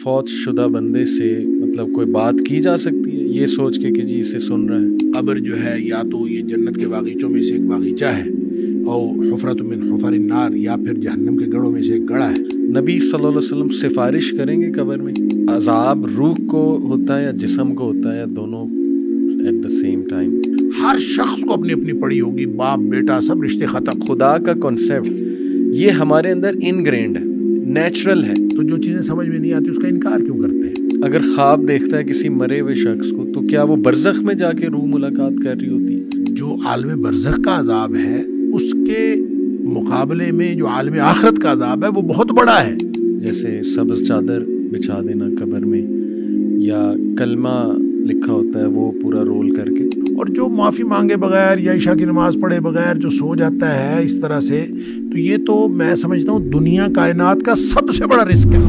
فوت شدہ بندے سے مطلب کوئی بات کی جا سکتی ہے یہ سوچ کے کہ جی اسے سن رہا ہے؟ قبر جو ہے یا تو یہ جنت کے باغیچوں میں سے ایک باغیچہ ہے اور حفرۃ من حفر النار، یا پھر جہنم کے گڑھوں میں سے ایک گڑھا ہے۔ نبی صلی اللہ علیہ وسلم سفارش کریں گے قبر میں؟ عذاب روح کو ہوتا ہے یا جسم کو ہوتا ہے یا دونوں ایٹ دا سیم ٹائم؟ ہر شخص کو اپنی اپنی پڑی ہوگی، باپ بیٹا سب رشتے ختم۔ خدا کا کانسیپٹ یہ ہمارے اندر انگرینڈ ہے، نیچرل ہے، تو جو چیزیں سمجھ میں نہیں آتی اس کا انکار کیوں کرتے ہیں؟ اگر خواب دیکھتا ہے کسی مرے ہوئے شخص کو تو کیا وہ برزخ میں جا کے روح ملاقات کر رہی ہوتی ہے؟ جو عالم برزخ کا عذاب ہے اس کے مقابلے میں جو عالم آخرت کا عذاب ہے وہ بہت بڑا ہے۔ جیسے سبز چادر بچھا دینا قبر میں، یا کلمہ لکھا ہوتا ہے وہ پورا رول کر کے، اور جو معافی مانگے بغیر یا عشاء کی نماز پڑھے بغیر جو سو جاتا ہے اس طرح سے، تو یہ تو میں سمجھتا ہوں دنیا کائنات کا سب سے بڑا رسک ہے۔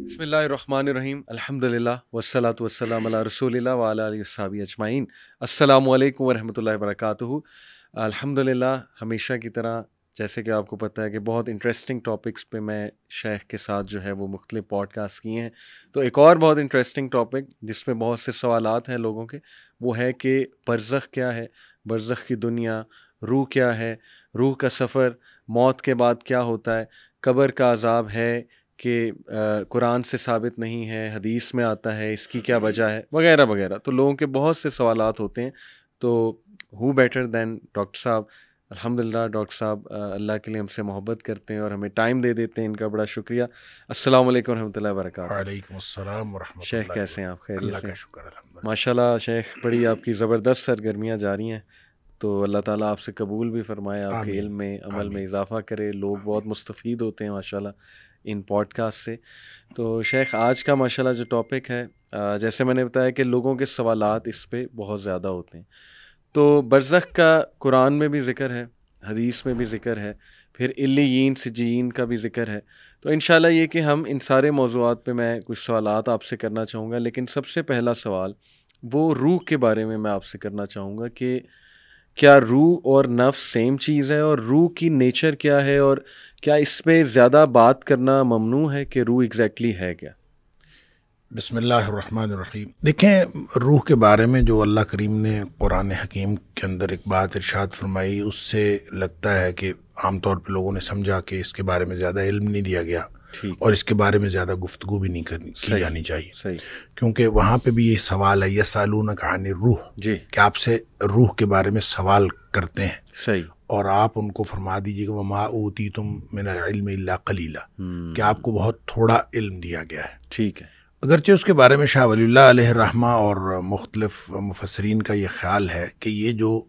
بسم اللہ الرحمن الرحیم، الحمدللہ والصلاۃ والسلام علی رسول اللہ وعلی آلہ وصحبہ اجمعین۔ السلام علیکم ورحمۃ اللہ وبرکاتہ۔ الحمدللہ ہمیشہ کی طرح جیسے کہ آپ کو پتہ ہے کہ بہت انٹرسٹنگ ٹاپکس پہ میں شیخ کے ساتھ جو ہے وہ مختلف پوڈ کاسٹ کیے ہیں، تو ایک اور بہت انٹرسٹنگ ٹاپک جس میں بہت سے سوالات ہیں لوگوں کے، وہ ہے کہ برزخ کیا ہے، برزخ کی دنیا، روح کیا ہے، روح کا سفر، موت کے بعد کیا ہوتا ہے، قبر کا عذاب ہے کہ قرآن سے ثابت نہیں ہے، حدیث میں آتا ہے، اس کی کیا وجہ ہے، وغیرہ وغیرہ۔ تو لوگوں کے بہت سے سوالات ہوتے ہیں، تو ہو بیٹر دین ڈاکٹر صاحب؟ الحمدللہ ڈاکٹر صاحب اللہ کے لیے ہم سے محبت کرتے ہیں اور ہمیں ٹائم دے دیتے ہیں، ان کا بڑا شکریہ۔ السلام علیکم ورحمۃ اللہ وبرکاتہ۔ وعلیکم السلام ورحمۃ اللہ۔ شیخ کیسے ہیں آپ؟ خیریت سے؟ اللہ کا شکر الحمدللہ۔ ماشاءاللہ شیخ، بڑی آپ کی زبردست سرگرمیاں جاری ہیں، تو اللہ تعالیٰ آپ سے قبول بھی فرمائے، آپ کے علم میں عمل میں اضافہ کرے، لوگ بہت مستفید ہوتے ہیں ماشاءاللہ ان پوڈ کاسٹ سے۔ تو شیخ آج کا ماشاءاللہ جو ٹاپک ہے، جیسے میں نے بتایا کہ لوگوں کے سوالات اس پہ بہت زیادہ ہوتے ہیں، تو برزخ کا قرآن میں بھی ذکر ہے، حدیث میں بھی ذکر ہے، پھر علیین سجین کا بھی ذکر ہے، تو انشاءاللہ یہ کہ ہم ان سارے موضوعات پہ میں کچھ سوالات آپ سے کرنا چاہوں گا، لیکن سب سے پہلا سوال وہ روح کے بارے میں آپ سے کرنا چاہوں گا کہ کیا روح اور نفس سیم چیز ہے، اور روح کی نیچر کیا ہے، اور کیا اس پہ زیادہ بات کرنا ممنوع ہے کہ روح ایگزیکٹلی ہے کیا؟ بسم اللہ الرحمن الرحیم۔ دیکھیں، روح کے بارے میں جو اللہ کریم نے قرآن حکیم کے اندر ایک بات ارشاد فرمائی، اس سے لگتا ہے کہ عام طور پہ لوگوں نے سمجھا کہ اس کے بارے میں زیادہ علم نہیں دیا گیا، اور اس کے بارے میں زیادہ گفتگو بھی نہیں کی جانی چاہیے، کیونکہ وہاں پہ بھی یہ سوال ہے، یسألونک عن الروح، کہ آپ سے روح کے بارے میں سوال کرتے ہیں، اور آپ ان کو فرما دیجیے کہ وما اوتیتم من العلم الا قلیلا، کہ آپ کو بہت تھوڑا علم دیا گیا ہے۔ ٹھیک ہے۔ اگرچہ اس کے بارے میں شاہ ولی اللہ علیہ الرحمہ اور مختلف مفسرین کا یہ خیال ہے کہ یہ جو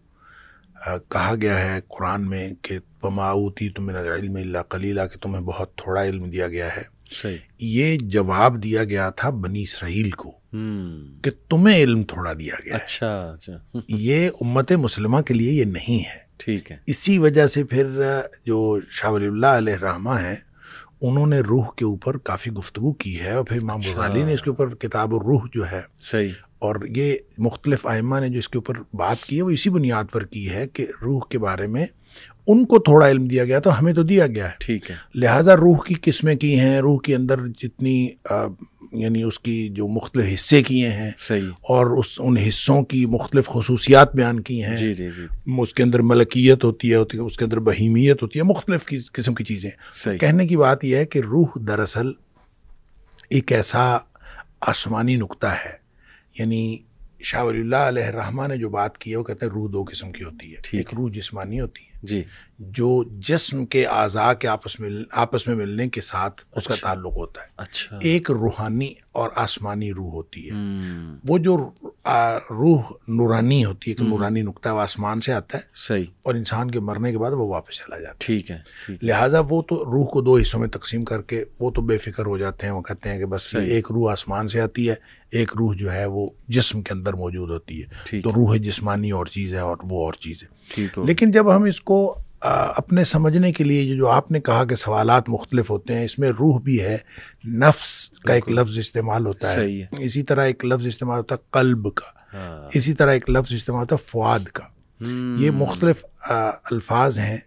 کہا گیا ہے قرآن میں کہ وما اوتیتم من العلم الا قلیلا، کہ تمہیں بہت تھوڑا علم دیا گیا ہے، یہ جواب دیا گیا تھا بنی اسرائیل کو کہ تمہیں علم تھوڑا دیا گیا ہے۔ اچھا یہ امت مسلمہ کے لیے یہ نہیں ہے۔ ٹھیک ہے۔ اسی وجہ سے پھر جو شاہ ولی اللہ علیہ الرحمہ ہیں انہوں نے روح کے اوپر کافی گفتگو کی ہے، اور پھر امام غزالی نے اس کے اوپر کتاب الروح جو ہے، اور یہ مختلف ائمہ نے جو اس کے اوپر بات کی ہے وہ اسی بنیاد پر کی ہے کہ روح کے بارے میں ان کو تھوڑا علم دیا گیا تو ہمیں تو دیا گیا ہے۔ ٹھیک ہے۔ لہٰذا روح کی قسمیں کی ہیں، روح کے اندر جتنی یعنی اس کی جو مختلف حصے کیے ہیں، اور ان حصوں کی مختلف خصوصیات بیان کی ہیں۔ اس کے اندر ملکیت ہوتی ہے، اس کے اندر بہیمیت ہوتی ہے، مختلف قسم کی چیزیں۔ کہنے کی بات یہ ہے کہ روح دراصل ایک ایسا آسمانی نقطہ ہے، یعنی شاہ ولی اللہ علیہ الرحمہ نے جو بات کی ہے وہ کہتے ہیں روح دو قسم کی ہوتی ہے، ایک روح جسمانی ہوتی ہے جو جسم کے اعضاء کے آپس میں ملنے کے ساتھ اس کا تعلق ہوتا ہے، ایک روحانی اور آسمانی روح ہوتی ہے۔ وہ جو روح نورانی ہوتی ہے، کہ نورانی نقطہ وہ آسمان سے آتا ہے، اور انسان کے مرنے کے بعد وہ واپس چلا جاتا ہے۔ ٹھیک ہے۔ لہٰذا وہ تو روح کو دو حصوں میں تقسیم کر کے وہ تو بے فکر ہو جاتے ہیں، وہ کہتے ہیں کہ بس ایک روح آسمان سے آتی ہے، ایک روح جو ہے وہ جسم کے اندر موجود ہوتی ہے، تو روح جسمانی اور چیز ہے اور وہ اور چیز ہے۔ لیکن جب ہم اس کو اپنے سمجھنے کے لیے جو آپ نے کہا کہ سوالات مختلف ہوتے ہیں، اس میں روح بھی ہے، نفس کا ایک لفظ استعمال ہوتا ہے، اسی طرح ایک لفظ استعمال ہوتا ہے قلب کا، اسی طرح ایک لفظ استعمال ہوتا ہے فؤاد کا، یہ مختلف الفاظ ہیں۔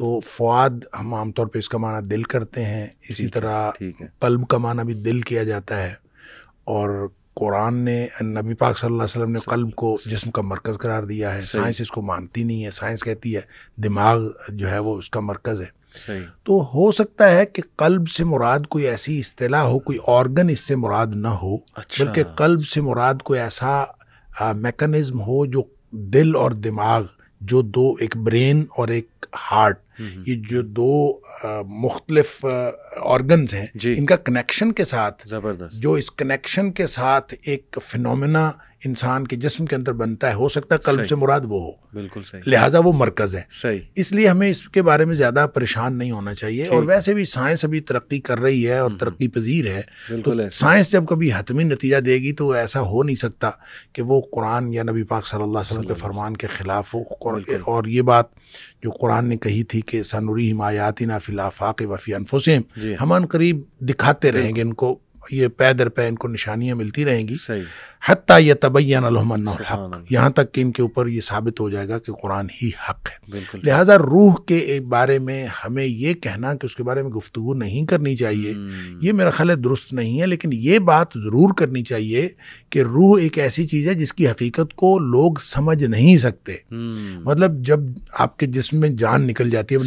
تو فؤاد ہم عام طور پہ اس کا معنی دل کرتے ہیں، اسی طرح قلب کا معنی بھی دل کیا جاتا ہے، اور قرآن نے نبی پاک صلی اللہ علیہ وسلم نے قلب کو جسم کا مرکز قرار دیا ہے. سائنس اس کو مانتی نہیں ہے، سائنس کہتی ہے دماغ جو ہے وہ اس کا مرکز ہے. تو ہو سکتا ہے کہ قلب سے مراد کوئی ایسی اصطلاح ہو، کوئی آرگن اس سے مراد نہ ہو، بلکہ قلب سے مراد کوئی ایسا میکانزم ہو جو دل اور دماغ، جو دو، ایک برین اور ایک ہارٹ، یہ جو دو مختلف آرگنز ہیں، ان کا کنیکشن کے ساتھ، جو اس کنیکشن کے ساتھ ایک فینومینا انسان کے جسم کے اندر بنتا ہے، ہو سکتا ہے قلب سے مراد وہ ہو. بالکل صحیح. لہٰذا وہ مرکز ہے. اس لیے ہمیں اس کے بارے میں زیادہ پریشان نہیں ہونا چاہیے. اور ویسے بھی سائنس ابھی ترقی کر رہی ہے اور ترقی پذیر ہے، تو سائنس جب کبھی حتمی نتیجہ دے گی تو ایسا ہو نہیں سکتا کہ وہ قرآن یا نبی پاک صلی اللہ علیہ وسلم کے فرمان کے خلاف ہو. اور یہ بات جو قرآن نے کہی تھی کہ سنریہم آیاتنا فی الآفاق وفی انفسہم، ہم ان قریب دکھاتے رہیں گے ان کو، یہ پے در پے ان کو نشانیاں ملتی رہیں گی، حتیٰ یتبین لہم انہ الحق، یہاں تک کہ ان کے اوپر یہ ثابت ہو جائے گا کہ قرآن ہی حق ہے. لہٰذا روح کے بارے میں ہمیں یہ کہنا کہ اس کے بارے میں گفتگو نہیں کرنی چاہیے، یہ میرا خیال ہے درست نہیں ہے. لیکن یہ بات ضرور کرنی چاہیے کہ روح ایک ایسی چیز ہے جس کی حقیقت کو لوگ سمجھ نہیں سکتے. مطلب جب آپ کے جسم میں جان نکل جاتی ہے،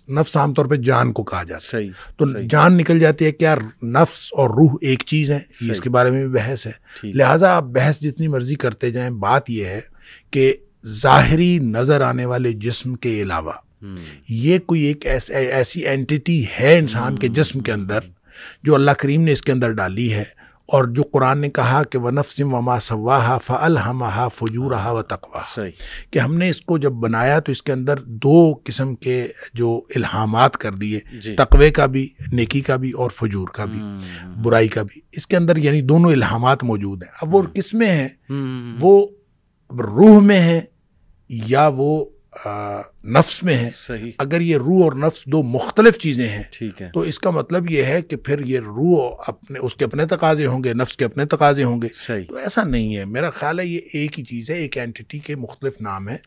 نفس عام طور پہ جان کو کہا جاتا ہے، تو جان نکل جاتی ہے، کیا نفس اور روح ایک چیز ہے؟ اس کے بارے میں بھی بحث ہے. لہٰذا آپ بحث جتنی مرضی کرتے جائیں، بات یہ ہے کہ ظاہری نظر آنے والے جسم کے علاوہ یہ کوئی ایک ایسی اینٹیٹی ہے انسان کے جسم کے اندر جو اللہ کریم نے اس کے اندر ڈالی ہے، اور جو قرآن نے کہا کہ وَنَفْسٍ وَمَا سَوَّاهَا فَأَلْهَمَهَا فُجُورَهَا وَتَقْوَاهَا، کہ ہم نے اس کو جب بنایا تو اس کے اندر دو قسم کے جو الہامات کر دیے، تقوی کا بھی، نیکی کا بھی، اور فجور کا بھی، برائی کا بھی. اس کے اندر یعنی دونوں الہامات موجود ہیں. اب وہ کس میں ہیں؟ وہ روح میں ہے یا وہ نفس میں ہے. اگر یہ روح اور نفس دو مختلف چیزیں ہیں تو اس کا مطلب یہ ہے کہ پھر یہ روح اس کے اپنے تقاضے ہوں گے، نفس کے اپنے تقاضے ہوں گے. تو ایسا نہیں ہے. میرا خیال ہے یہ ایک ہی چیز ہے، ایک اینٹیٹی کے مختلف نام ہے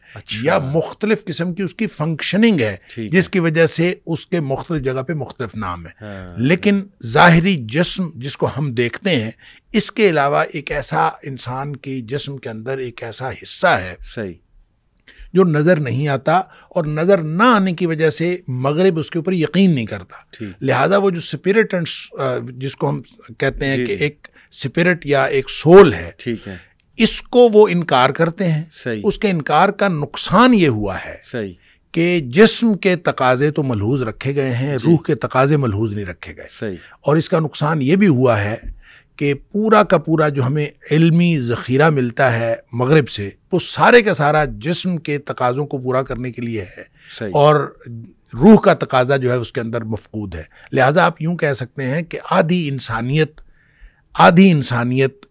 یا مختلف قسم کی اس کی فنکشننگ ہے جس کی وجہ سے اس کے مختلف جگہ پہ مختلف نام ہے. لیکن ظاہری جسم جس کو ہم دیکھتے ہیں، اس کے علاوہ ایک ایسا انسان کے جسم کے اندر ایک ایسا حصہ ہے جو نظر نہیں آتا، اور نظر نہ آنے کی وجہ سے مغرب اس کے اوپر یقین نہیں کرتا. لہٰذا وہ جو سپرٹ جس کو ہم کہتے ہیں کہ ایک سپرٹ یا ایک سول ہے، اس کو وہ انکار کرتے ہیں. اس کے انکار کا نقصان یہ ہوا ہے کہ جسم کے تقاضے تو ملحوظ رکھے گئے ہیں، روح کے تقاضے ملحوظ نہیں رکھے گئے. اور اس کا نقصان یہ بھی ہوا ہے کہ پورا کا پورا جو ہمیں علمی ذخیرہ ملتا ہے مغرب سے، وہ سارے کا سارا جسم کے تقاضوں کو پورا کرنے کے لیے ہے، اور روح کا تقاضا جو ہے اس کے اندر مفقود ہے. لہٰذا آپ یوں کہہ سکتے ہیں کہ آدھی انسانیت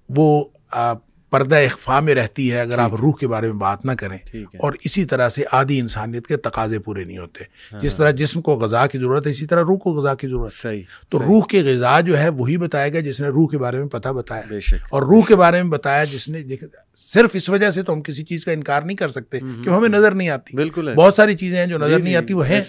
وہ پردہ اخفاء میں رہتی ہے اگر آپ روح کے بارے میں بات نہ کریں. اور اسی طرح سے آدھی انسانیت کے تقاضے پورے نہیں ہوتے. جس طرح جسم کو غذا کی ضرورت ہے، اسی طرح روح کو غذا کی ضرورت ہے. تو روح کی غذا جو ہے وہی بتائے گا جس نے روح کے بارے میں پتہ بتایا، اور روح کے بارے میں بتایا جس نے. صرف اس وجہ سے تو ہم کسی چیز کا انکار نہیں کر سکتے کہ ہمیں نظر نہیں آتی. بہت ساری چیزیں ہیں جو نظر نہیں آتی، وہ ہیں.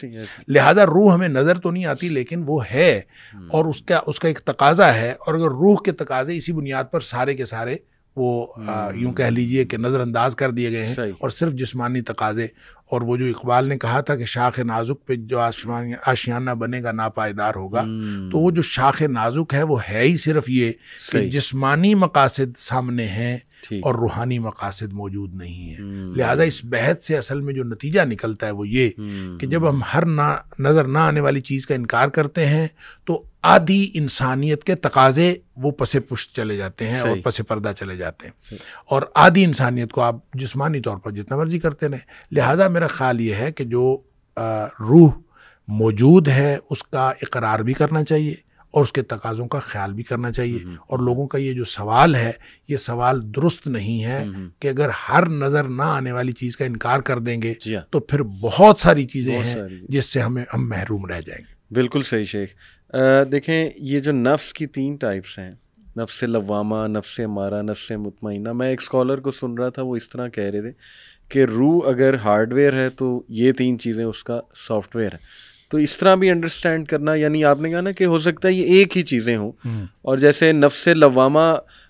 لہٰذا روح ہمیں نظر تو نہیں آتی لیکن وہ ہے، اور اس کا ایک تقاضا ہے. اور اگر روح کے تقاضے اسی بنیاد پر سارے کے سارے وہ یوں کہہ لیجئے کہ نظر انداز کر دیے گئے ہیں، اور صرف جسمانی تقاضے. اور وہ جو اقبال نے کہا تھا کہ شاخ نازک پہ جو آشیانہ بنے گا ناپائیدار ہوگا، تو وہ جو شاخ نازک ہے وہ ہے ہی صرف یہ کہ جسمانی مقاصد سامنے ہیں اور روحانی مقاصد موجود نہیں ہیں. لہٰذا اس بحث سے اصل میں جو نتیجہ نکلتا ہے وہ یہ کہ جب ہم ہر نظر نہ آنے والی چیز کا انکار کرتے ہیں تو آدھی انسانیت کے تقاضے وہ پس پشت چلے جاتے ہیں اور پس پردہ چلے جاتے ہیں، اور آدھی انسانیت کو آپ جسمانی طور پر جتنا مرضی کرتے رہیں. لہٰذا میرا خیال یہ ہے کہ جو روح موجود ہے اس کا اقرار بھی کرنا چاہیے اور اس کے تقاضوں کا خیال بھی کرنا چاہیے. اور لوگوں کا یہ جو سوال ہے، یہ سوال درست نہیں ہے کہ اگر ہر نظر نہ آنے والی چیز کا انکار کر دیں گے تو پھر بہت ساری چیزیں ہیں جس سے ہم محروم رہ جائیں گے. بالکل صحیح شیخ. دیکھیں یہ جو نفس کی 3 ٹائپس ہیں، نفس لوامہ، نفس امارہ، نفس مطمئنہ. میں ایک اسکالر کو سن رہا تھا، وہ اس طرح کہہ رہے تھے کہ روح اگر ہارڈ ویئر ہے تو یہ 3 چیزیں اس کا سافٹ ویئر ہے. تو اس طرح بھی انڈرسٹینڈ کرنا, یعنی آپ نے کہا نا کہ ہو سکتا ہے یہ ایک ہی چیزیں ہوں, اور جیسے نفس لوامہ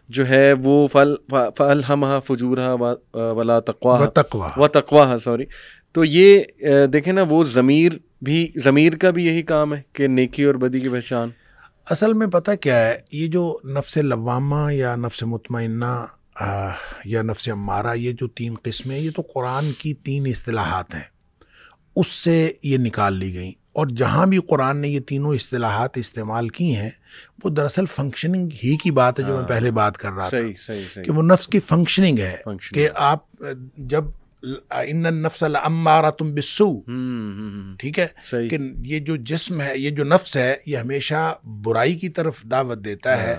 جو ہے وہ فَأَلْهَمَهَا فُجُورَهَا وَلَا تَقْوَاهَا سوری. تو یہ دیکھیں نا, وہ ضمیر کا بھی یہی کام ہے کہ نیکی اور بدی کی پہچان. اصل میں پتہ کیا ہے, یہ جو نفس لوامہ یا نفس مطمئنہ یا نفس امارہ, یہ جو 3 قسمیں, یہ تو قرآن کی 3 اصطلاحات ہیں, اس سے یہ نکال لی گئیں. اور جہاں بھی قرآن نے یہ تینوں اصطلاحات استعمال کی ہیں وہ دراصل فنکشننگ ہی کی بات ہے, جو میں پہلے بات کر رہا تھا کہ وہ نفس کی فنکشننگ ہے, کہ آپ جب ان النفس لامارۃ بالسوء, ٹھیک ہے, کہ یہ جو جسم ہے, یہ جو نفس ہے, یہ ہمیشہ برائی کی طرف دعوت دیتا ہے,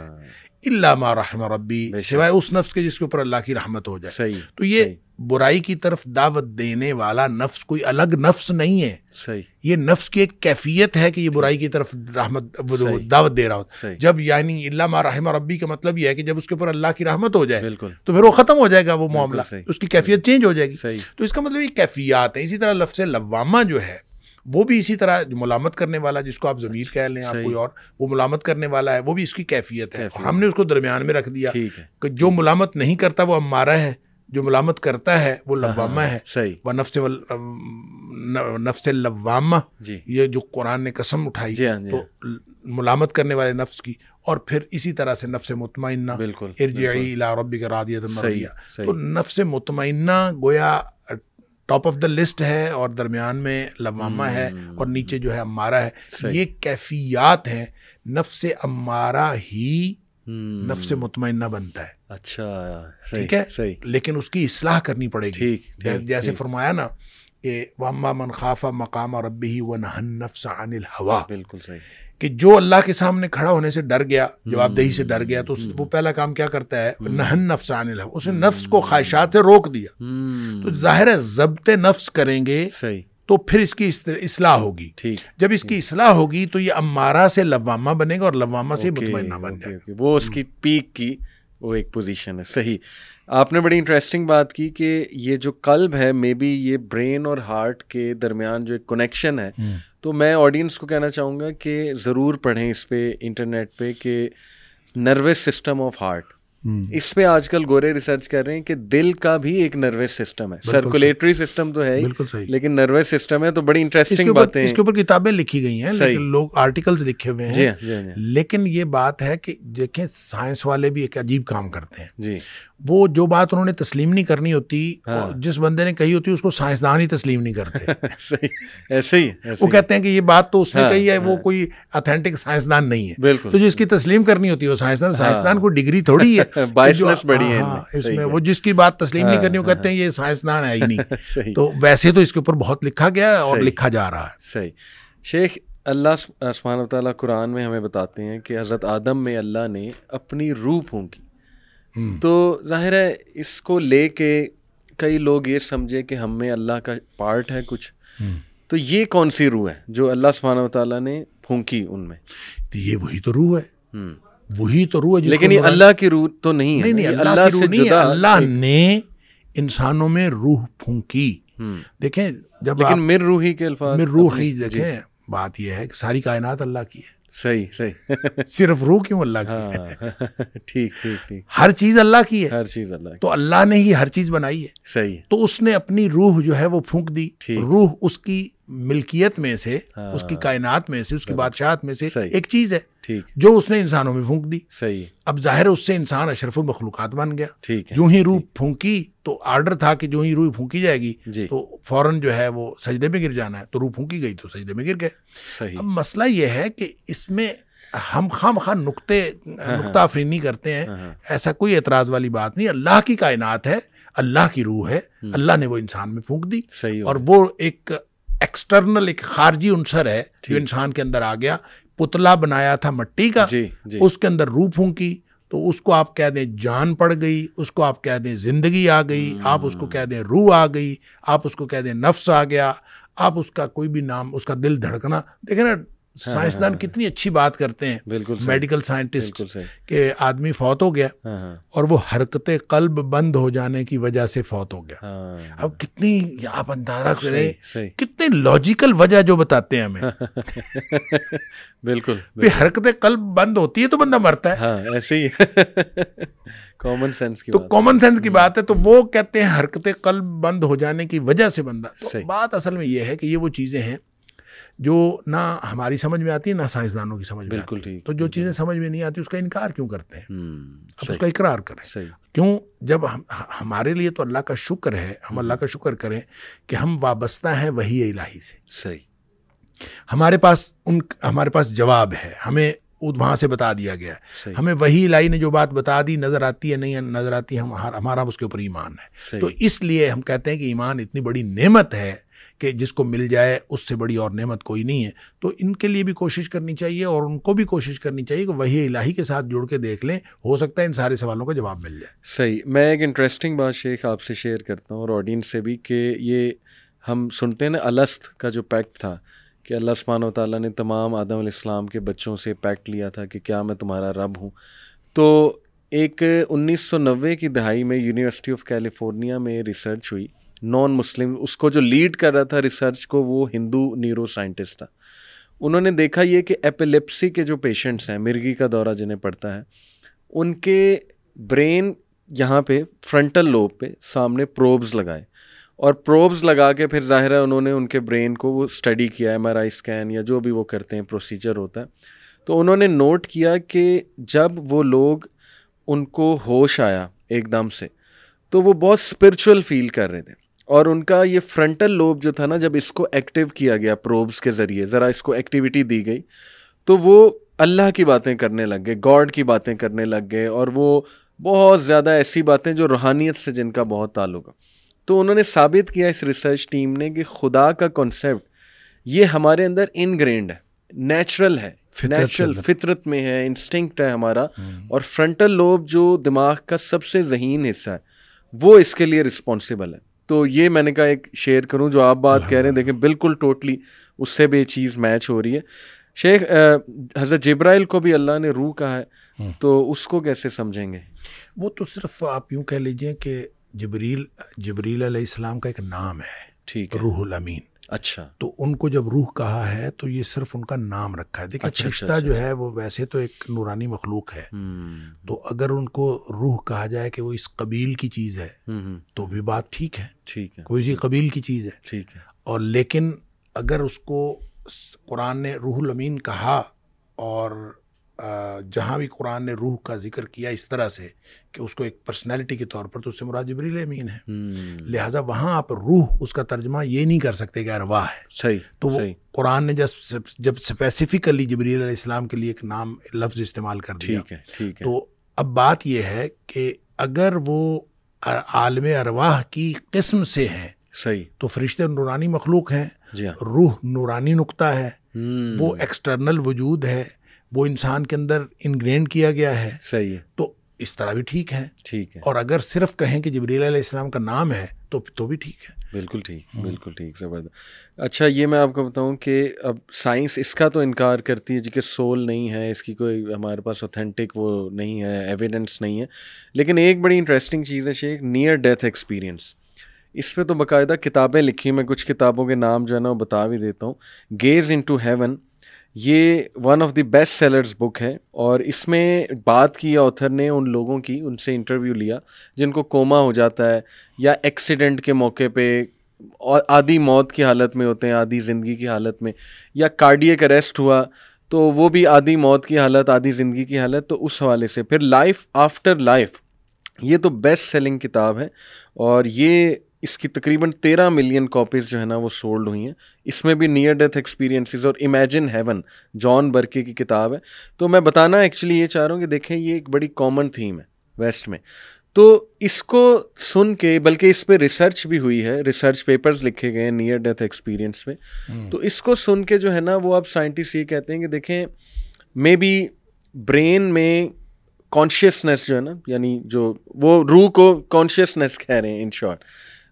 الا ما رحم ربی, سوائے اس نفس کے جس کے اوپر اللہ کی رحمت ہو جائے. تو یہ برائی کی طرف دعوت دینے والا نفس کوئی الگ نفس نہیں ہے, یہ نفس کی ایک کیفیت ہے کہ یہ برائی کی طرف دعوت دے رہا ہو. جب یعنی الا ما رحم ربی کا مطلب یہ ہے کہ جب اس کے اوپر اللہ کی رحمت ہو جائے تو پھر وہ ختم ہو جائے گا, وہ معاملہ, اس کی کیفیت چینج ہو جائے گی. تو اس کا مطلب یہ کیفیات ہے. اسی طرح لفظ لوامہ جو ہے وہ بھی اسی طرح ملامت کرنے والا, جس کو آپ ضمیر کہہ لیں, آپ کوئی اور, وہ ملامت کرنے والا ہے, وہ بھی اس کی کیفیت ہے. ہم نے اس کو درمیان میں رکھ دیا کہ جو ملامت نہیں کرتا وہ امارہ ہے, جو ملامت کرتا ہے وہ لوامہ ہے. وہ نفس لوامہ, یہ جو قرآن نے قسم اٹھائی تو ملامت کرنے والے نفس کی. اور پھر اسی طرح سے نفس مطمئنہ, ارجعی الی ربک راضیۃ مرضیہ. تو نفس مطمئنہ گویا ٹاپ آف دا لسٹ ہے, اور درمیان میں لوامہ ہے, اور نیچے جو ہے امارہ ہے. یہ کیفیات ہیں. نفس امارہ ہی نفس مطمئنہ بنتا ہے. اچھا, ٹھیک ہے, لیکن اس کی اصلاح کرنی پڑے گی. جیسے فرمایا نا کہ وَأَمَّا مَنْ خَافَ مَقَامَ رَبِّهِ وَنَهَى النَّفْسَ عَنِ الْهَوَىٰ. بالکل صحیح. کہ جو اللہ کے سامنے کھڑا ہونے سے ڈر گیا, جواب دہی سے ڈر گیا, تو وہ پہلا کام کیا کرتا ہے, نہى النفس عن الهوى, اس نے نفس کو خواہشات سے روک دیا. تو ظاہر ہے ضبط نفس کریں گے تو پھر اس کی اصلاح ہوگی. جب اس کی اصلاح ہوگی تو یہ امارہ سے لوامہ بنے گا, اور لوامہ سے مطمئنہ بن جائے گا. وہ اس کی پیک کی وہ ایک پوزیشن ہے. صحیح. آپ نے بڑی انٹرسٹنگ بات کی کہ یہ جو قلب ہے, مے بی یہ برین اور ہارٹ کے درمیان جو ایک کنیکشن ہے. تو میں آڈینس کو کہنا چاہوں گا کہ ضرور پڑھیں اس پہ انٹرنیٹ پہ کہ نروس سسٹم آف ہارٹ. اس پہ آج کل گورے ریسرچ کر رہے ہیں کہ دل کا بھی ایک نروس سسٹم ہے. سرکولیٹری سسٹم تو ہے لیکن نروس سسٹم ہے. تو بڑی انٹرسٹنگ باتیں, اس کے اوپر کتابیں لکھی گئی ہیں, لیکن لوگ آرٹیکلز لکھے ہوئے ہیں. لیکن یہ بات ہے کہ دیکھیں سائنس والے بھی ایک عجیب کام کرتے ہیں. وہ جو بات انہوں نے تسلیم نہیں کرنی ہوتی, جس بندے نے کہی ہوتی ہے اس کو سائنسدان ہی تسلیم نہیں کرتے. ایسے ہی وہ کہتے ہیں کہ یہ بات تو اس نے کہی ہے, وہ کوئی اتھینٹک سائنسدان نہیں ہے. تو جس کی تسلیم کرنی ہوتی ہے وہ سائنسدان کو ڈگری تھوڑی ہے, بائسنس بڑی ہے اس میں. وہ جس کی بات تسلیم نہیں کرنی وہ کہتے ہیں یہ سائنسدان ہے ہی نہیں. تو ویسے تو اس کے اوپر بہت لکھا گیا اور لکھا جا رہا ہے. صحیح. شیخ, اللہ سبحانہ و تعالیٰ قرآن میں ہمیں بتاتے ہیں کہ حضرت آدم میں اللہ نے اپنی روح پھونکی. تو ظاہر ہے اس کو لے کے کئی لوگ یہ سمجھے کہ ہم میں اللہ کا پارٹ ہے کچھ. تو یہ کون سی روح ہے جو اللہ سبحانہ و تعالیٰ نے پھونکی ان میں؟ تو یہ وہی تو روح ہے, وہی تو روح ہے. لیکن یہ اللہ کی روح تو نہیں ہے. نہیں, اللہ کی روح نہیں ہے. اللہ نے انسانوں میں روح پھونکی. دیکھیں جب لیکن مر روحی کے الفاظ, مر روحی, دیکھیں بات یہ ہے کہ ساری کائنات اللہ کی ہے. صحیح صحیح. صرف روح کیوں اللہ کی ہے؟ ٹھیک ٹھیک ٹھیک. ہر چیز اللہ کی ہے, ہر چیز اللہ کی. تو اللہ نے ہی ہر چیز بنائی ہے. صحیح. تو اس نے اپنی روح جو ہے وہ پھونک دی. روح اس کی ملکیت میں سے, اس کی کائنات میں سے, اس کی بادشاہت میں سے ایک چیز ہے جو اس نے انسانوں میں پھونک دی. صحیح. اب ظاہر اس سے انسان اشرف المخلوقات بن گیا. جو ہی روح پھونکی تو آرڈر تھا کہ جو ہی روح پھونکی جائے گی تو فوراً جو ہے وہ سجدے میں گر جانا ہے. تو روح پھونکی گئی تو سجدے میں گر گئے. اب مسئلہ یہ ہے کہ اس میں ہم خواہ نقطہ افرینی کرتے ہیں. ایسا کوئی اعتراض والی بات نہیں. اللہ کی کائنات ہے, اللہ کی روح ہے, اللہ نے وہ انسان میں پھونک دی. اور وہ ایک ایکسٹرنل, ایک خارجی عنصر ہے جو انسان کے اندر آ گیا. پتلا بنایا تھا مٹی کا, اس کے اندر روح پھونکی تو اس کو آپ کہہ دیں جان پڑ گئی, اس کو آپ کہہ دیں زندگی آ گئی, آپ اس کو کہہ دیں روح آ گئی, آپ اس کو کہہ دیں نفس آ گیا, آپ اس کا کوئی بھی نام, اس کا دل دھڑکنا. دیکھیں نا سائنسدان کتنی اچھی بات کرتے ہیں، میڈیکل سائنٹسٹ، کہ آدمی فوت ہو گیا اور وہ حرکت قلب بند ہو جانے کی وجہ سے فوت ہو گیا. اب کتنی آپ اندازہ کریں کتنے لاجیکل وجہ جو بتاتے ہیں ہمیں. بالکل حرکت قلب بند ہوتی ہے تو بندہ مرتا ہے، ایسے ہی کامن سینس کی، تو کامن سینس کی بات ہے. تو وہ کہتے ہیں حرکت قلب بند ہو جانے کی وجہ سے بندہ. تو بات اصل میں یہ ہے کہ یہ وہ چیزیں ہیں جو نہ ہماری سمجھ میں آتی ہے نہ سائنسدانوں کی سمجھ میں آتی ہے. تو جو چیزیں سمجھ میں نہیں آتی اس کا انکار کیوں کرتے ہیں؟ اب اس کا اقرار کریں. کیوں؟ جب ہمارے لیے تو اللہ کا شکر ہے، ہم اللہ کا شکر کریں کہ ہم وابستہ ہیں وحی الہی سے. صحیح. ہمارے پاس جواب ہے، ہمیں وہاں سے بتا دیا گیا ہے. ہمیں وحی الہی نے جو بات بتا دی، نظر آتی ہے نہیں نظر آتی، ہمارا اس کے اوپر ایمان ہے. تو اس لیے ہم کہتے ہیں کہ ایمان اتنی بڑی نعمت ہے کہ جس کو مل جائے اس سے بڑی اور نعمت کوئی نہیں ہے. تو ان کے لیے بھی کوشش کرنی چاہیے اور ان کو بھی کوشش کرنی چاہیے کہ وحی الہی کے ساتھ جڑ کے دیکھ لیں، ہو سکتا ہے ان سارے سوالوں کا جواب مل جائے. صحیح. میں ایک انٹرسٹنگ بات شیخ آپ سے شیئر کرتا ہوں اور آڈینس سے بھی، کہ یہ ہم سنتے ہیں نا الست کا جو پیکٹ تھا کہ اللہ سبحانہ و تعالیٰ نے تمام آدم علیہ السلام کے بچوں سے پیکٹ لیا تھا کہ کیا میں تمہارا رب ہوں. تو ایک 1990 کی دہائی میں یونیورسٹی آف کیلیفورنیا میں ریسرچ ہوئی، نان مسلم، اس کو جو لیڈ کر رہا تھا ریسرچ کو وہ ہندو نیورو سائنٹسٹ تھا. انہوں نے دیکھا یہ کہ ایپیلیپسی کے جو پیشنٹس ہیں، مرگی کا دورہ جنہیں پڑتا ہے، ان کے برین یہاں پہ فرنٹل لوب پہ سامنے پروبز لگائے، اور پروبز لگا کے پھر ظاہر ہے انہوں نے ان کے برین کو وہ اسٹڈی کیا، ایم آر آئی اسکین یا جو بھی وہ کرتے ہیں پروسیجر ہوتا ہے. تو انہوں نے نوٹ کیا کہ جب وہ لوگ ان کو ہوش آیا ایک دم سے تو وہ بہت اسپرچول فیل کر رہے تھے، اور ان کا یہ فرنٹل لوب جو تھا نا، جب اس کو ایکٹیو کیا گیا پروبز کے ذریعے، ذرا اس کو ایکٹیویٹی دی گئی تو وہ اللہ کی باتیں کرنے لگ گئے، گاڈ کی باتیں کرنے لگ گئے، اور وہ بہت زیادہ ایسی باتیں جو روحانیت سے جن کا بہت تعلق ہے. تو انہوں نے ثابت کیا اس ریسرچ ٹیم نے کہ خدا کا کنسیپٹ یہ ہمارے اندر انگرینڈ ہے، نیچرل ہے، نیچرل فطرت میں ہے، انسٹنکٹ ہے ہمارا. اور فرنٹل لوب جو دماغ کا سب سے ذہین حصہ ہے وہ اس کے لیے رسپانسبل ہے. تو یہ میں نے کہا ایک شیئر کروں جو آپ بات کہہ رہے ہیں، دیکھیں بالکل ٹوٹلی اس سے بھی یہ چیز میچ ہو رہی ہے. شیخ، حضرت جبرائیل کو بھی اللہ نے روح کہا ہے، تو اس کو کیسے سمجھیں گے؟ وہ تو صرف آپ یوں کہہ لیجئے کہ جبریل علیہ السلام کا ایک نام ہے، ٹھیک ہے، روح الامین. اچھا. تو ان کو جب روح کہا ہے تو یہ صرف ان کا نام رکھا ہے. دیکھیں فرشتہ جو ہے وہ ویسے تو ایک نورانی مخلوق ہے، تو اگر ان کو روح کہا جائے کہ وہ اس قبیل کی چیز ہے تو بھی بات ٹھیک ہے، ٹھیک ہے، کوئی سی قبیل کی چیز ہے، ٹھیک ہے. اور لیکن اگر اس کو قرآن نے روح الامین کہا، اور جہاں بھی قرآن نے روح کا ذکر کیا اس طرح سے کہ اس کو ایک پرسنالٹی کے طور پر، تو اس سے مراد جبریل امین ہے. لہٰذا وہاں آپ روح اس کا ترجمہ یہ نہیں کر سکتے کہ ارواح ہے. صحیح. تو وہ قرآن نے جب اسپیسیفکلی جبریل علیہ السلام کے لیے ایک نام لفظ استعمال کر دیا، ٹھیک ہے. تو اب بات یہ ہے کہ اگر وہ عالم ارواح کی قسم سے ہیں، صحیح، تو فرشتے نورانی مخلوق ہیں، روح نورانی نقطہ ہے، وہ ایکسٹرنل وجود ہے، وہ انسان کے اندر انگرینڈ کیا گیا ہے. صحیح ہے. تو اس طرح بھی ٹھیک ہے. ٹھیک ہے. اور اگر صرف کہیں کہ جبریل علیہ السلام کا نام ہے تو بھی ٹھیک ہے. بالکل ٹھیک، بالکل ٹھیک، زبردست. اچھا، یہ میں آپ کو بتاؤں کہ اب سائنس اس کا تو انکار کرتی ہے جی کہ سول نہیں ہے، اس کی کوئی ہمارے پاس اوتھینٹک وہ نہیں ہے، ایویڈنس نہیں ہے. لیکن ایک بڑی انٹرسٹنگ چیز ہے شیخ، نیئر ڈیتھ ایکسپیرینس. اس پہ تو باقاعدہ کتابیں لکھی، میں کچھ کتابوں کے نام جو ہے نا وہ بتا بھی دیتا ہوں. گیز انٹو ہیون، یہ one of the best sellers book ہے، اور اس میں بات کی آتھر نے ان لوگوں کی، ان سے انٹرویو لیا جن کو کوما ہو جاتا ہے یا ایکسیڈنٹ کے موقع پہ آدھی موت کی حالت میں ہوتے ہیں، آدھی زندگی کی حالت میں، یا کارڈیک اریسٹ ہوا تو وہ بھی آدھی موت کی حالت آدھی زندگی کی حالت. تو اس حوالے سے پھر لائف آفٹر لائف، یہ تو بیسٹ سیلنگ کتاب ہے، اور یہ اس کی تقریباً 13 ملین کاپیز جو ہے نا وہ سولڈ ہوئی ہیں. اس میں بھی نیئر ڈیتھ ایکسپیرینسز اور امیجن ہیون، جان برکے کی کتاب ہے. تو میں بتانا ایکچولی یہ چاہ رہا ہوں کہ دیکھیں یہ ایک بڑی کامن تھیم ہے ویسٹ میں. تو اس کو سن کے، بلکہ اس پہ ریسرچ بھی ہوئی ہے، ریسرچ پیپرز لکھے گئے ہیں نیئر ڈیتھ ایکسپیرینس میں. تو اس کو سن کے جو ہے نا وہ اب سائنٹسٹ یہ کہتے ہیں کہ دیکھیں مے بی برین میں کانشیسنیس جو ہے نا، یعنی جو وہ روح کو کانشیسنیس کہہ رہے ہیں ان شارٹ،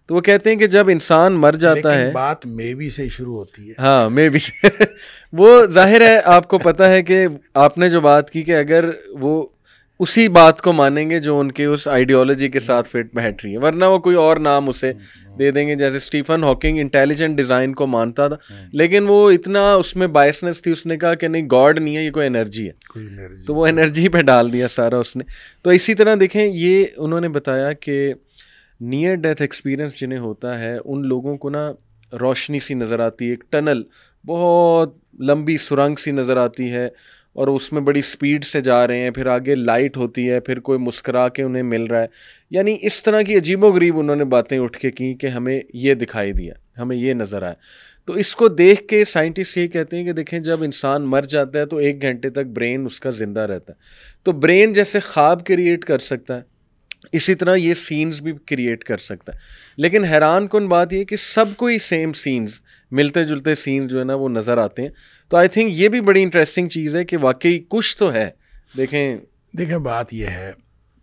تو وہ کہتے ہیں کہ جب انسان مر جاتا ہے, بات مے بی سے شروع ہوتی ہے. ہاں مے بی وہ ظاہر ہے آپ کو پتا ہے کہ آپ نے جو بات کی کہ اگر وہ اسی بات کو مانیں گے جو ان کے اس آئیڈیالوجی کے ساتھ فٹ بیٹھ رہی ہے, ورنہ وہ کوئی اور نام اسے دے دیں گے. جیسے اسٹیفن ہاکنگ انٹیلیجنٹ ڈیزائن کو مانتا تھا, لیکن وہ اتنا اس میں بائسنس تھی, اس نے کہا کہ نہیں گاڈ نہیں ہے, یہ کوئی انرجی ہے, تو وہ انرجی پہ ڈال دیا سارا اس نے. تو اسی طرح دیکھیں یہ انہوں نے بتایا کہ نیئر ڈیتھ ایکسپیرئنس جنہیں ہوتا ہے ان لوگوں کو نا روشنی سی نظر آتی ہے, ایک ٹنل بہت لمبی سرنگ سی نظر آتی ہے اور اس میں بڑی سپیڈ سے جا رہے ہیں, پھر آگے لائٹ ہوتی ہے, پھر کوئی مسکرا کے انہیں مل رہا ہے. یعنی اس طرح کی عجیب و غریب انہوں نے باتیں اٹھ کے کی کہ ہمیں یہ دکھائی دیا, ہمیں یہ نظر آیا. تو اس کو دیکھ کے سائنٹسٹ یہ کہتے ہیں کہ دیکھیں جب انسان مر جاتا ہے تو 1 گھنٹے تک برین اس کا زندہ رہتا ہے. تو برین جیسے خواب کریٹ کر سکتا ہے اسی طرح یہ سینز بھی کریٹ کر سکتا ہے. لیکن حیران کن بات یہ کہ سب کو ہی سیم سینز, ملتے جلتے سینز جو ہے نا وہ نظر آتے ہیں. تو آئی تھنک یہ بھی بڑی انٹرسٹنگ چیز ہے کہ واقعی کچھ تو ہے. دیکھیں بات یہ ہے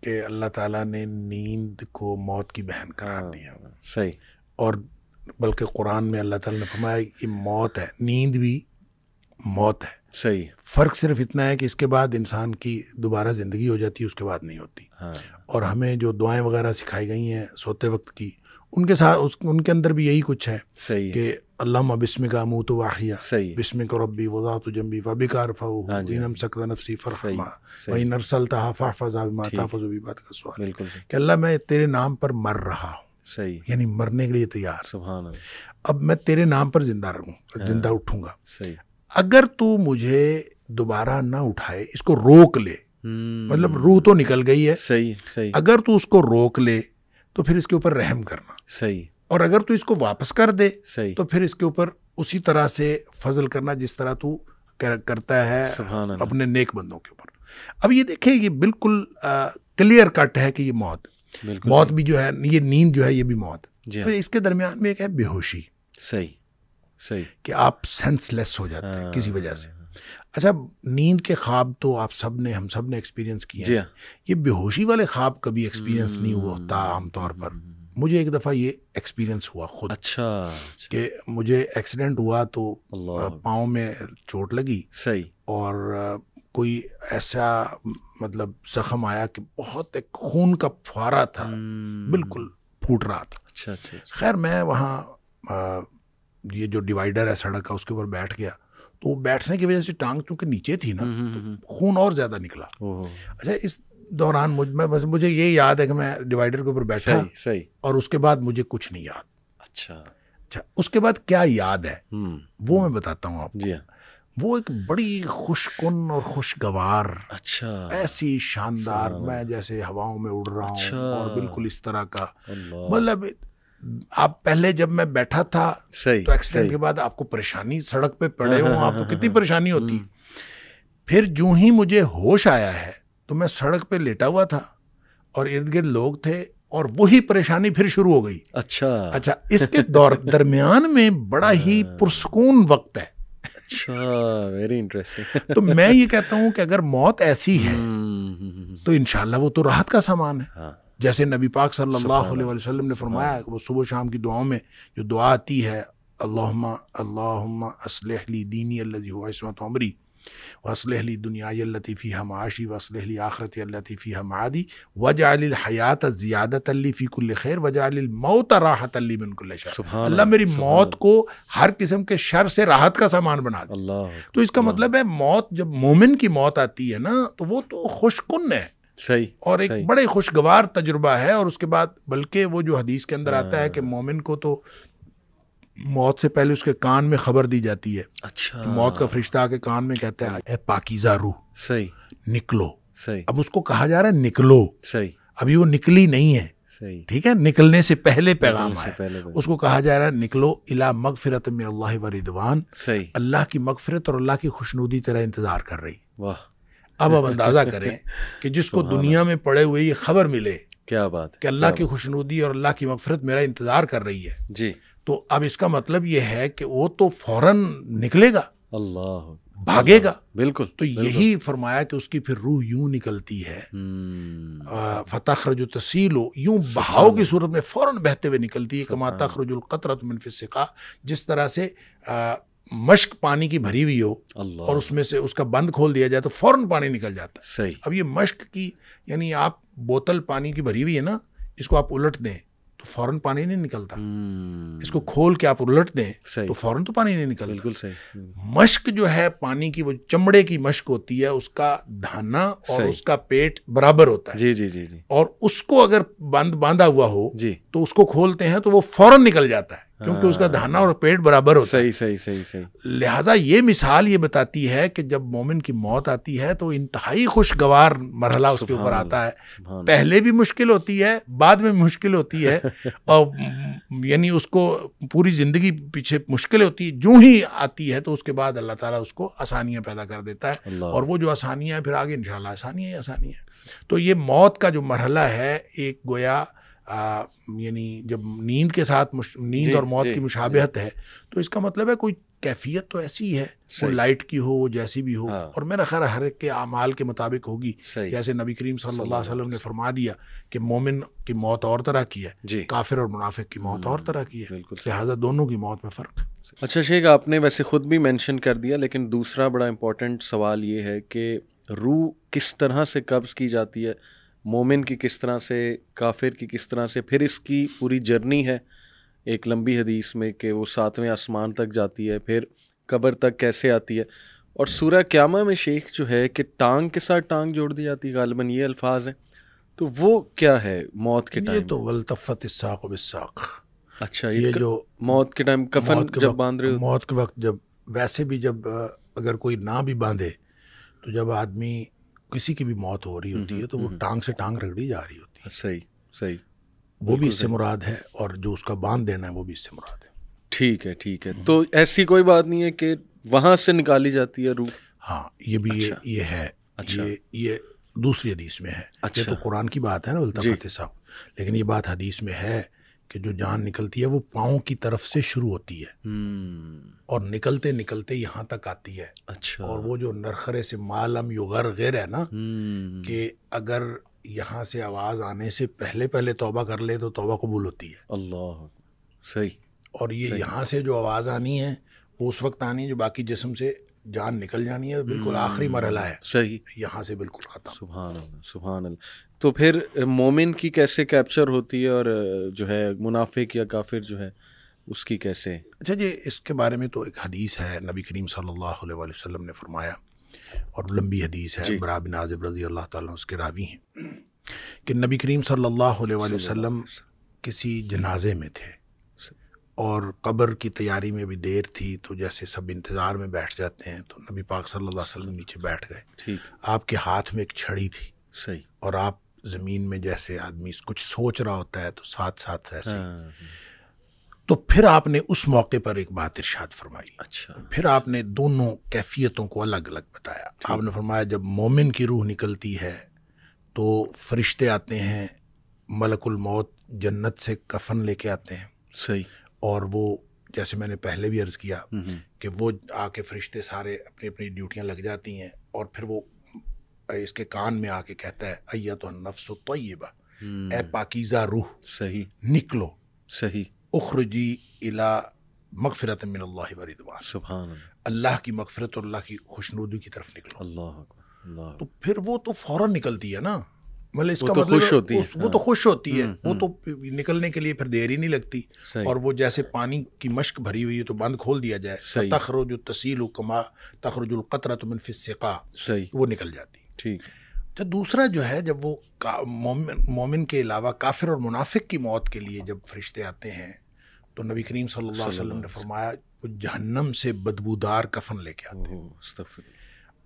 کہ اللہ تعالیٰ نے نیند کو موت کی بہن قرار دیا. صحیح. اور بلکہ قرآن میں اللہ تعالیٰ نے فرمایا یہ موت ہے, نیند بھی موت ہے. صحیح. فرق صرف اتنا ہے کہ اس کے بعد انسان کی دوبارہ زندگی ہو جاتی ہے, اس کے بعد نہیں ہوتی. اور ہمیں جو دعائیں وغیرہ سکھائی گئی ہیں سوتے وقت کی, ان کے ساتھ ان کے اندر بھی یہی کچھ ہے. صحیح. کہ اللہم بسمک اموت واحیا, صحیح, بسمک ربی وضعت جنبی وبک ارفعہ ان امسکت نفسی فرحما وان ارسلتها فاحفظها بما تحفظ بعبادک الصالحین. کہ اللہ میں تیرے نام پر مر رہا ہوں. صحیح. یعنی مرنے کے لیے تیار. سبحان اللہ. اب میں تیرے نام پر زندہ رہوں, زندہ اٹھوں گا. صحیح. اگر تو مجھے دوبارہ نہ اٹھائے, اس کو روک لے, مطلب روح تو نکل گئی ہے. صحیح. صحیح. اگر تو اس کو روک لے تو پھر اس کے اوپر رحم کرنا. صحیح. اور اگر تو اس کو واپس کر دے صحیح. تو پھر اس کے اوپر اسی طرح سے فضل کرنا جس طرح تو کرتا ہے اپنے نیک بندوں کے اوپر. اب یہ دیکھیں یہ بالکل کلیئر کٹ ہے کہ یہ موت بھی جو ہے, یہ نیند جو ہے یہ بھی موت. پھر اس کے درمیان میں ایک ہے بے ہوشی. صحیح. صحیح. کہ آپ سینس لیس ہو جاتے ہیں کسی وجہ سے. اچھا نیند کے خواب تو آپ سب نے, ہم سب نے ایکسپیرینس کیے ہیں. یہ بے ہوشی والے خواب کبھی ایکسپیرینس نہیں ہوتا عام طور پر. مجھے ایک دفعہ یہ ایکسپیرینس ہوا خود. اچھا. کہ مجھے ایکسیڈنٹ ہوا تو پاؤں میں چوٹ لگی. صحیح. اور کوئی ایسا مطلب زخم آیا کہ بہت ایک خون کا فوارہ تھا, بالکل پھوٹ رہا تھا. اچھا اچھا. خیر میں وہاں یہ جو ڈیوائیڈر ہے سڑک کا اس کے اوپر بیٹھ گیا, تو وہ بیٹھنے کی وجہ سے ٹانگ چونکہ نیچے تھی نا تو خون اور زیادہ نکلا. اچھا اس دوران مجھے یہ یاد ہے کہ میں ڈیوائیڈر کے اوپر بیٹھا اور اس کے بعد مجھے کچھ نہیں یاد. اچھا. اس کے بعد کیا یاد ہے وہ میں بتاتا ہوں آپ کو. وہ ایک بڑی خوش کن اور خوشگوار, اچھا ایسی شاندار, میں جیسے ہواؤں میں اڑ رہا ہوں اور بالکل اس طرح کا. مطلب آپ پہلے جب میں بیٹھا تھا تو ایکسیڈنٹ کے بعد آپ کو پریشانی, سڑک پہ پڑے ہوں آپ تو کتنی پریشانی ہوتی. پھر جو ہی مجھے ہوش آیا ہے تو میں سڑک پہ لیٹا ہوا تھا اور ارد گرد لوگ تھے اور وہی پریشانی پھر شروع ہو گئی. اچھا اس کے درمیان میں بڑا ہی پرسکون وقت ہے. اچھا, ویری انٹرسٹنگ. تو میں یہ کہتا ہوں کہ اگر موت ایسی ہے تو انشاءاللہ وہ تو راحت کا سامان ہے. جیسے نبی پاک صلی اللہ علیہ وسلم نے فرمایا, وہ صبح شام کی دعاؤں میں جو دعا آتی ہے, اللہم اصلح لی دینی الذی هو عصمت عمری واصلح لی دنیای التی فیہا معاشی واصلح لی آخرتی التی فیہا معادی واجعل الحیات زیادۃ لی فی کل خیر واجعل الموت راحۃ لی من کل شر. اللہ میری موت کو ہر قسم کے شر سے راحت کا سامان بنا دے. تو اس کا مطلب ہے موت, جب مومن کی موت آتی ہے نا تو وہ تو خوش کن ہے. صحیح. اور ایک بڑے خوشگوار تجربہ ہے. اور اس کے بعد بلکہ وہ جو حدیث کے اندر آتا ہے کہ مومن کو تو موت سے پہلے اس کے کان میں خبر دی جاتی ہے. اچھا. موت کا فرشتہ آ کے کان میں کہتا ہے اے پاکیزہ روح, صحیح, نکلو. صحیح. اب اس کو کہا جا رہا ہے نکلو. صحیح. ابھی وہ نکلی نہیں ہے. صحیح. ٹھیک ہے, نکلنے سے پہلے پیغام آیا. اس کو کہا جا رہا ہے نکلو الی مغفرۃ من اللہ و رضوان. صحیح. اللہ کی مغفرت اور اللہ کی خوشنودی تیرا انتظار کر رہی. واہ. اب اندازہ کریں کہ جس کو دنیا میں پڑے ہوئے یہ خبر ملے, کیا بات, کہ اللہ کی خوشنودی اور اللہ کی مغفرت میرا انتظار کر رہی ہے. جی. تو اب اس کا مطلب یہ ہے کہ وہ تو فوراً نکلے گا. اللہ. بھاگے گا. بالکل. تو یہی فرمایا کہ اس کی پھر روح یوں نکلتی ہے, فتخرج تسیل, یوں بہاؤ کی صورت میں فوراً بہتے ہوئے نکلتی ہے, کما تخرج القطرۃ من فی السقا, جس طرح سے مشک پانی کی بھری ہوئی ہو اور اس میں سے اس کا بند کھول دیا جائے تو فوراً پانی نکل جاتا ہے. صحیح. اب یہ مشک کی یعنی آپ بوتل پانی کی بھری ہوئی ہے نا, اس کو آپ الٹ دیں تو فوراً پانی نہیں نکلتا. اس کو کھول کے آپ الٹ دیں تو فوراً تو پانی نہیں نکلتا. بالکل صحیح. مشک جو ہے پانی کی, وہ چمڑے کی مشک ہوتی ہے, اس کا دھانا اور اس کا پیٹ برابر ہوتا ہے. جی جی جی جی. اور اس کو اگر باندھا ہوا ہو جی تو اس کو کھولتے ہیں تو وہ فوراً نکل جاتا ہے, کیونکہ اس کا دھانا اور پیٹ برابر ہوتا ہے. صحیح صحیح صحیح. لہٰذا یہ مثال یہ بتاتی ہے کہ جب مومن کی موت آتی ہے تو انتہائی خوشگوار مرحلہ اس کے اوپر آتا ہے. پہلے بھی مشکل ہوتی ہے, بعد میں مشکل ہوتی ہے, اور یعنی اس کو پوری زندگی پیچھے مشکل ہوتی ہے, جو ہی آتی ہے تو اس کے بعد اللہ تعالیٰ اس کو آسانیاں پیدا کر دیتا ہے, اور وہ جو آسانیاں ہیں پھر آگے انشاءاللہ آسانیاں ہی آسانیاں ہیں. تو یہ موت کا جو مرحلہ ہے ایک گویا یعنی جب نیند کے ساتھ نیند اور موت کی مشابہت ہے, تو اس کا مطلب ہے کوئی کیفیت تو ایسی ہے, وہ لائٹ کی ہو, وہ جیسی بھی ہو, اور میرا خیال ہر ایک کے اعمال کے مطابق ہوگی. جیسے نبی کریم صلی اللہ علیہ وسلم نے فرما دیا کہ مومن کی موت اور طرح کی ہے, کافر اور منافق کی موت اور طرح کی ہے, لہٰذا دونوں کی موت میں فرق ہے. اچھا شیخ, آپ نے ویسے خود بھی مینشن کر دیا, لیکن دوسرا بڑا امپورٹنٹ سوال یہ ہے کہ روح کس طرح سے قبض کی جاتی ہے, مومن کی کس طرح سے, کافر کی کس طرح سے, پھر اس کی پوری جرنی ہے ایک لمبی حدیث میں کہ وہ 7ویں آسمان تک جاتی ہے, پھر قبر تک کیسے آتی ہے, اور سورہ قیامہ میں شیخ جو ہے کہ ٹانگ کے ساتھ ٹانگ جوڑ دی جاتی ہے, غالباً یہ الفاظ ہیں, تو وہ کیا ہے موت کے ٹائم؟ یہ تو والتفت الساق بالساق. اچھا, یہ جو موت کے ٹائم کفن جب باندھ رہے ہو, موت کے وقت جب, ویسے بھی جب اگر کوئی نہ بھی باندھے تو جب آدمی کسی کی بھی موت ہو رہی ہوتی ہے تو وہ ٹانگ سے ٹانگ رگڑی جا رہی ہوتی ہے. صحیح صحیح, وہ بھی اس سے مراد ہے, اور جو اس کا باندھ دینا ہے وہ بھی اس سے مراد ہے. ٹھیک ہے ٹھیک ہے. تو ایسی کوئی بات نہیں ہے کہ وہاں سے نکالی جاتی ہے روح؟ ہاں, یہ بھی یہ ہے. یہ دوسری حدیث میں ہے. یہ تو قرآن کی بات ہے نا والتفت الساق, لیکن یہ بات حدیث میں ہے کہ جو جان نکلتی ہے وہ پاؤں کی طرف سے شروع ہوتی ہے اور نکلتے نکلتے یہاں تک آتی ہے. اچھا. اور وہ جو نرخرے سے معلم یغرغر ہے نا, کہ اگر یہاں سے آواز آنے سے پہلے پہلے توبہ کر لے تو توبہ قبول ہوتی ہے. اللہ, صحیح. اور یہ یہاں سے جو آواز آنی ہے وہ اس وقت آنی ہے جو باقی جسم سے جان نکل جانی ہے, بالکل آخری مرحلہ ہے. صحیح. یہاں سے بالکل ختم. سبحان اللہ سبحان اللہ. تو پھر مومن کی کیسے کیپچر ہوتی ہے, اور جو ہے منافق یا کافر جو ہے اس کی کیسے؟ اچھا جی, اس کے بارے میں تو ایک حدیث ہے, نبی کریم صلی اللہ علیہ وسلم نے فرمایا, اور لمبی حدیث ہے, برا بن عازب رضی اللہ تعالیٰ اس کے راوی ہیں, کہ نبی کریم صلی اللہ علیہ وسلم کسی جنازے میں تھے اور قبر کی تیاری میں بھی دیر تھی, تو جیسے سب انتظار میں بیٹھ جاتے ہیں, تو نبی پاک صلی اللہ علیہ وسلم نیچے بیٹھ گئے. آپ کے ہاتھ میں ایک چھڑی تھی. صحیح. اور آپ زمین میں جیسے آدمی کچھ سوچ رہا ہوتا ہے تو ساتھ ساتھ ایسے تو پھر آپ نے اس موقع پر ایک بات ارشاد فرمائی. اچھا. پھر آپ نے دونوں کیفیتوں کو الگ الگ بتایا. آپ نے فرمایا جب مومن کی روح نکلتی ہے تو فرشتے آتے ہیں, ملک الموت جنت سے کفن لے کے آتے ہیں. صحیح. اور وہ جیسے میں نے پہلے بھی عرض کیا کہ وہ آ کے فرشتے سارے اپنی اپنی ڈیوٹیاں لگ جاتی ہیں, اور پھر وہ اس کے کان میں آ کے کہتا ہے ایتھا النفس الطیبہ, اے پاکیزہ روح, صحیح, نکلو. صحیح. اخرجی الی مغفرۃ من اللہ و رضوان, سبحان اللہ, اللہ کی مغفرت اور اللہ کی خوشنودی کی طرف نکلو. اللہ اللہ. تو پھر وہ تو فوراً نکلتی ہے نا, مطلب اس کا مطلب وہ تو خوش ہوتی ہے, وہ تو نکلنے کے لیے پھر دیر ہی نہیں لگتی. اور وہ جیسے پانی کی مشک بھری ہوئی ہے تو بند کھول دیا جائے, تخرج تسیل کما تخرج القطرۃ من فی السقا, وہ نکل جاتی. ٹھیک. تو دوسرا جو ہے, جب وہ مومن کے علاوہ کافر اور منافق کی موت کے لیے جب فرشتے آتے ہیں تو نبی کریم صلی اللہ علیہ وسلم نے فرمایا وہ جہنم سے بدبودار کفن لے کے آتے ہیں.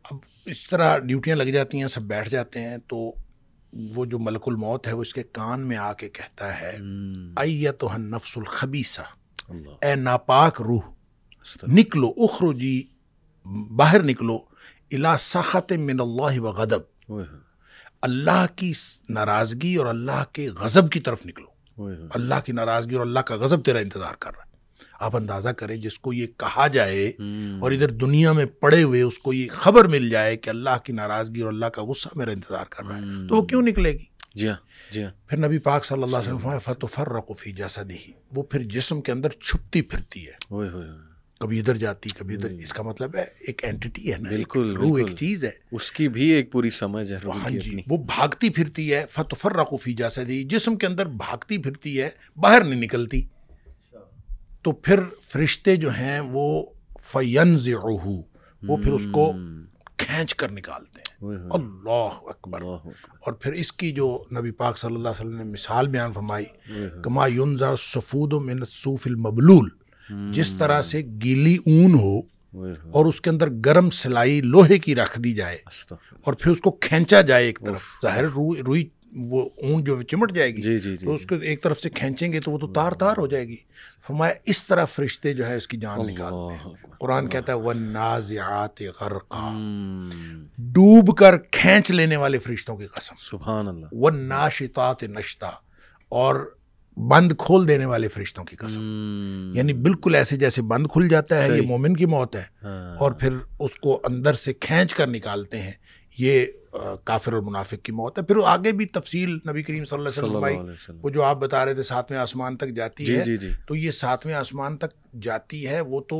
اب اس طرح ڈیوٹیاں لگ جاتی ہیں, سب بیٹھ جاتے ہیں, تو وہ جو ملک الموت ہے وہ اس کے کان میں آ کے کہتا ہے ایتھا النفس الخبیثہ, اے ناپاک روح, نکلو, اخرجی, باہر نکلو, الی سخط من اللہ و غضب, اللہ کی ناراضگی اور اللہ کے غضب کی طرف نکلو. اللہ کی ناراضگی اور اللہ کا غضب تیرا انتظار کر رہا ہے. آپ اندازہ کریں جس کو یہ کہا جائے اور ادھر دنیا میں پڑے ہوئے اس کو یہ خبر مل جائے کہ اللہ کی ناراضگی اور اللہ کا غصہ میرا انتظار کر رہا ہے تو وہ کیوں نکلے گی؟ جی ہاں جی ہاں. پھر نبی پاک صلی اللہ علیہ وسلم فرمایا فتفرق فی جسدہ، وہ پھر جسم کے اندر چھپتی پھرتی ہے، کبھی ادھر جاتی کبھی ادھر. اس کا مطلب ہے ایک اینٹی ہے نا، بالکل روح ایک چیز ہے، اس کی بھی ایک پوری سمجھ ہے. ہاں جی، وہ بھاگتی پھرتی ہے. فتفرق فی جسدہ، جسم کے اندر بھاگتی پھرتی ہے، باہر نہیں نکلتی. تو پھر فرشتے جو ہیں وہ فینزعہ، وہ پھر اس کو کھینچ کر نکالتے ہیں. اللہ اکبر. اور پھر اس کی جو نبی پاک صلی اللہ علیہ وسلم نے مثال بیان فرمائی، کما ینزع الصفود من الصوف المبلول، جس طرح سے گیلی اون ہو اور اس کے اندر گرم سلائی لوہے کی رکھ دی جائے اور پھر اس کو کھینچا جائے ایک طرف، ظاہر روئی وہ اون جو چمٹ جائے گی تو اس کو ایک طرف سے کھینچیں گے تو وہ تو تار تار ہو جائے گی. فرمایا اس طرح فرشتے جو ہے اس کی جان نکالتے ہیں. قرآن کہتا ہے وَالنَّازِعَاتِ غَرْقًا، ڈوب کر کھینچ لینے والے فرشتوں کی قسم، سبحان اللہ. وَالنَّاشِطَاتِ نَشْطًا، اور بند کھول دینے والے فرشتوں کی قسم. یعنی بالکل ایسے جیسے بند کھل جاتا ہے، یہ مومن کی موت ہے، اور پھر اس کو اندر سے کھینچ کر نکالتے ہیں، یہ کافر اور منافق کی موت ہے. پھر آگے بھی تفصیل نبی کریم صلی اللہ علیہ وسلم وہ جو آپ بتا رہے تھے 7ویں آسمان تک جاتی ہے، تو یہ 7ویں آسمان تک جاتی ہے، وہ تو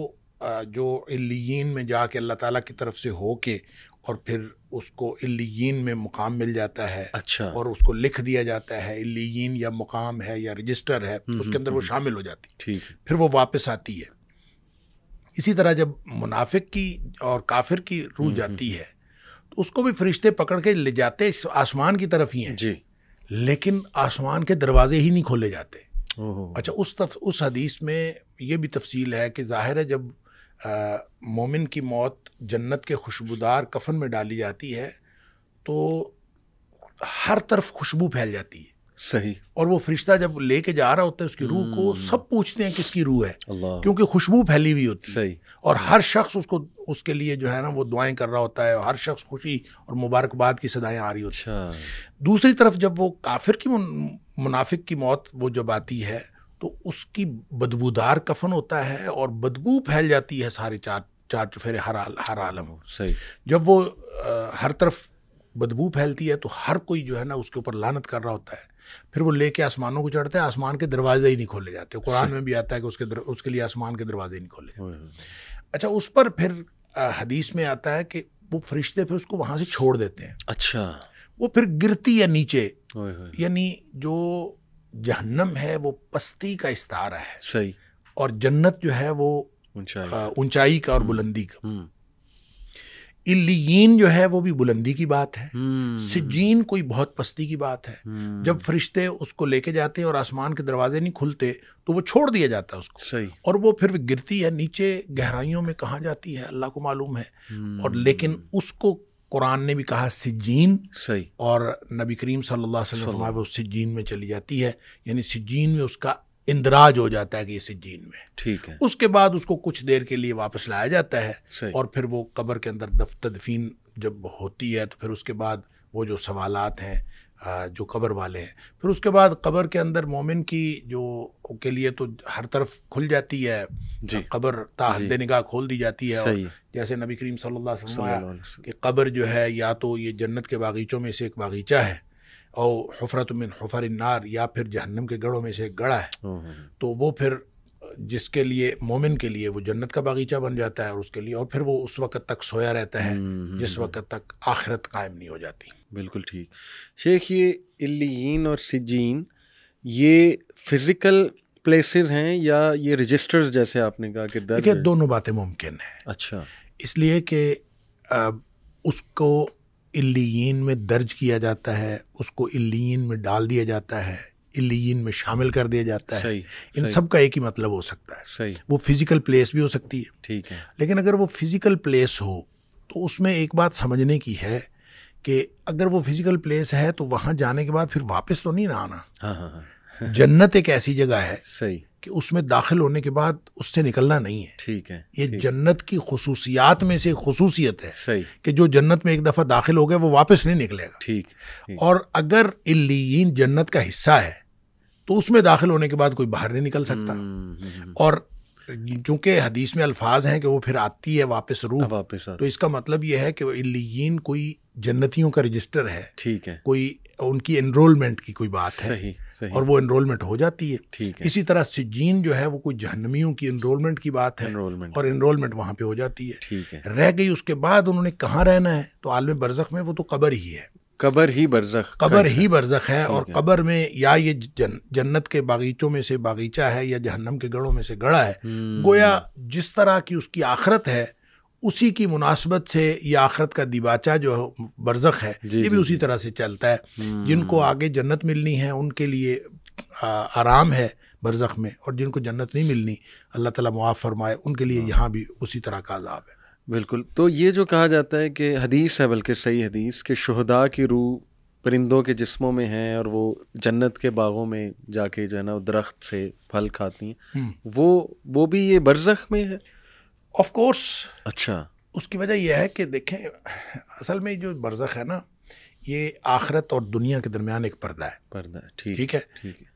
جو علیین میں جا کے اللہ تعالیٰ کی طرف سے ہو کے اور پھر اس کو علیین میں مقام مل جاتا ہے. اچھا. اور اس کو لکھ دیا جاتا ہے، علیین یا مقام ہے یا رجسٹر ہے، اس کے اندر وہ شامل ہو جاتی، پھر وہ واپس آتی ہے. اسی طرح جب منافق کی اور کافر کی روح جاتی ہے تو اس کو بھی فرشتے پکڑ کے لے جاتے آسمان کی طرف ہی ہیں جی، لیکن آسمان کے دروازے ہی نہیں کھولے جاتے. اچھا، اس حدیث میں یہ بھی تفصیل ہے کہ ظاہر ہے جب مومن کی موت جنت کے خوشبودار کفن میں ڈالی جاتی ہے تو ہر طرف خوشبو پھیل جاتی ہے. صحیح. اور وہ فرشتہ جب لے کے جا رہا ہوتا ہے اس کی روح کو، سب پوچھتے ہیں کس کی روح ہے، کیونکہ خوشبو پھیلی ہوئی ہوتی ہے. صحیح. اور ہر شخص اس کے لیے جو ہے نا وہ دعائیں کر رہا ہوتا ہے، اور ہر شخص خوشی اور مبارکباد کی صدائیں آ رہی ہوتی ہیں. دوسری طرف جب وہ کافر کی منافق کی موت وہ جب آتی ہے تو اس کی بدبودار کفن ہوتا ہے اور بدبو پھیل جاتی ہے سارے چار چفیرے ہر عالم. صحیح. جب وہ ہر طرف بدبو پھیلتی ہے تو ہر کوئی جو ہے نا اس کے اوپر لعنت کر رہا ہوتا ہے. پھر وہ لے کے آسمانوں کو چڑھتا ہے، آسمان کے دروازے ہی نہیں کھولے جاتے. قرآن میں بھی آتا ہے کہ اس کے لیے آسمان کے دروازے نہیں کھولے جاتے. اچھا، اس پر پھر حدیث میں آتا ہے کہ وہ فرشتے پھر اس کو وہاں سے چھوڑ دیتے ہیں. اچھا. وہ پھر گرتی ہے نیچے، یعنی جو جہنم ہے وہ پستی کا استعارہ ہے. صحیح. اور جنت جو ہے وہ اونچائی کا اور بلندی کا. علیین جو ہے وہ بھی بلندی کی بات ہے، سجین کوئی بہت پستی کی بات ہے. جب فرشتے اس کو لے کے جاتے ہیں اور آسمان کے دروازے نہیں کھلتے تو وہ چھوڑ دیا جاتا ہے اس کو. صحیح. اور وہ پھر گرتی ہے نیچے، گہرائیوں میں کہاں جاتی ہے اللہ کو معلوم ہے. اور لیکن اس کو قرآن نے بھی کہا سجین. صحیح. اور نبی کریم صلی اللہ علیہ وسلم فرمایا وہ سجین میں چلی جاتی ہے، یعنی سجین میں اس کا اندراج ہو جاتا ہے کہ یہ سجین میں. ٹھیک ہے. اس کے بعد اس کو کچھ دیر کے لیے واپس لایا جاتا ہے اور پھر وہ قبر کے اندر تدفین جب ہوتی ہے تو پھر اس کے بعد وہ جو سوالات ہیں جو قبر والے ہیں، پھر اس کے بعد قبر کے اندر مومن کی جو کے لیے تو ہر طرف کھل جاتی ہے قبر، تا حد نگاہ کھول دی جاتی ہے. اور جیسے نبی کریم صلی اللہ علیہ وسلم کہ قبر جو ہے یا تو یہ جنت کے باغیچوں میں سے ایک باغیچہ ہے، اور حفرت من حفر النار، یا پھر جہنم کے گڑھوں میں سے ایک گڑھا ہے. تو وہ پھر جس کے لیے مومن کے لیے وہ جنت کا باغیچہ بن جاتا ہے، اور اس کے لیے اور پھر وہ اس وقت تک سویا رہتا ہے جس وقت تک آخرت قائم نہیں ہو جاتی. بالکل ٹھیک. شیخ، یہ علیین اور سجین یہ فزیکل پلیسز ہیں یا یہ رجسٹرز جیسے آپ نے کہا کہ دیکھیں دونوں باتیں ممکن ہیں. اچھا. اس لیے کہ اس کو علیین میں درج کیا جاتا ہے، اس کو علیین میں ڈال دیا جاتا ہے، علیین میں شامل کر دیا جاتا ہے. ان سب کا ایک ہی مطلب ہو سکتا ہے. وہ فزیکل پلیس بھی ہو سکتی ہے. ٹھیک ہے. لیکن اگر وہ فزیکل پلیس ہو تو اس میں ایک بات سمجھنے کی ہے کہ اگر وہ فزیکل پلیس ہے تو وہاں جانے کے بعد پھر واپس تو نہیں نہ آنا. جنت ایک ایسی جگہ ہے صحیح کہ اس میں داخل ہونے کے بعد اس سے نکلنا نہیں ہے. ٹھیک ہے. یہ جنت کی خصوصیات میں سے خصوصیت ہے صحیح کہ جو جنت میں ایک دفعہ داخل ہو گئے وہ واپس نہیں نکلے گا. ٹھیک. اور اگر علیین جنت کا حصہ ہے تو اس میں داخل ہونے کے بعد کوئی باہر نہیں نکل سکتا. اور چونکہ حدیث میں الفاظ ہیں کہ وہ پھر آتی ہے واپس روح، تو اس کا مطلب یہ ہے کہ علیین کوئی جنتیوں کا رجسٹر ہے، ٹھیک ہے، کوئی ان کی انرولمنٹ کی کوئی بات ہے، صحیح، اور وہ انرولمنٹ ہو جاتی ہے، ٹھیک ہے۔ اسی طرح سجین جو ہے وہ کوئی جہنمیوں کی انرولمنٹ کی بات ہے، اور انرولمنٹ وہاں پہ ہو جاتی ہے، ٹھیک ہے۔ رہ گئی اس کے بعد انہوں نے کہاں رہنا ہے، تو عالم برزخ میں وہ تو قبر ہی ہے، قبر ہی برزخ ہے، اور قبر میں یا یہ جنت کے باغیچوں میں سے باغیچہ ہے یا جہنم کے گڑھوں میں سے گڑھا ہے، گویا جس طرح کی اس کی آخرت ہے اسی کی مناسبت سے یہ آخرت کا دیباچہ جو برزخ ہے یہ بھی اسی طرح سے چلتا ہے۔ جن کو آگے جنت ملنی ہے ان کے لیے آرام ہے برزخ میں، اور جن کو جنت نہیں ملنی اللہ تعالیٰ معاف فرمائے ان کے لیے یہاں بھی اسی طرح کا عذاب ہے۔ بالکل۔ تو یہ جو کہا جاتا ہے کہ حدیث ہے، بلکہ صحیح حدیث، کہ شہداء کی روح پرندوں کے جسموں میں ہیں اور وہ جنت کے باغوں میں جا کے جو ہے نا درخت سے پھل کھاتی ہیں، وہ بھی یہ برزخ میں ہے؟ Of course. اچھا۔ اس کی وجہ یہ ہے کہ دیکھیں اصل میں جو برزخ ہے نا یہ آخرت اور دنیا کے درمیان ایک پردہ ہے، ٹھیک ہے۔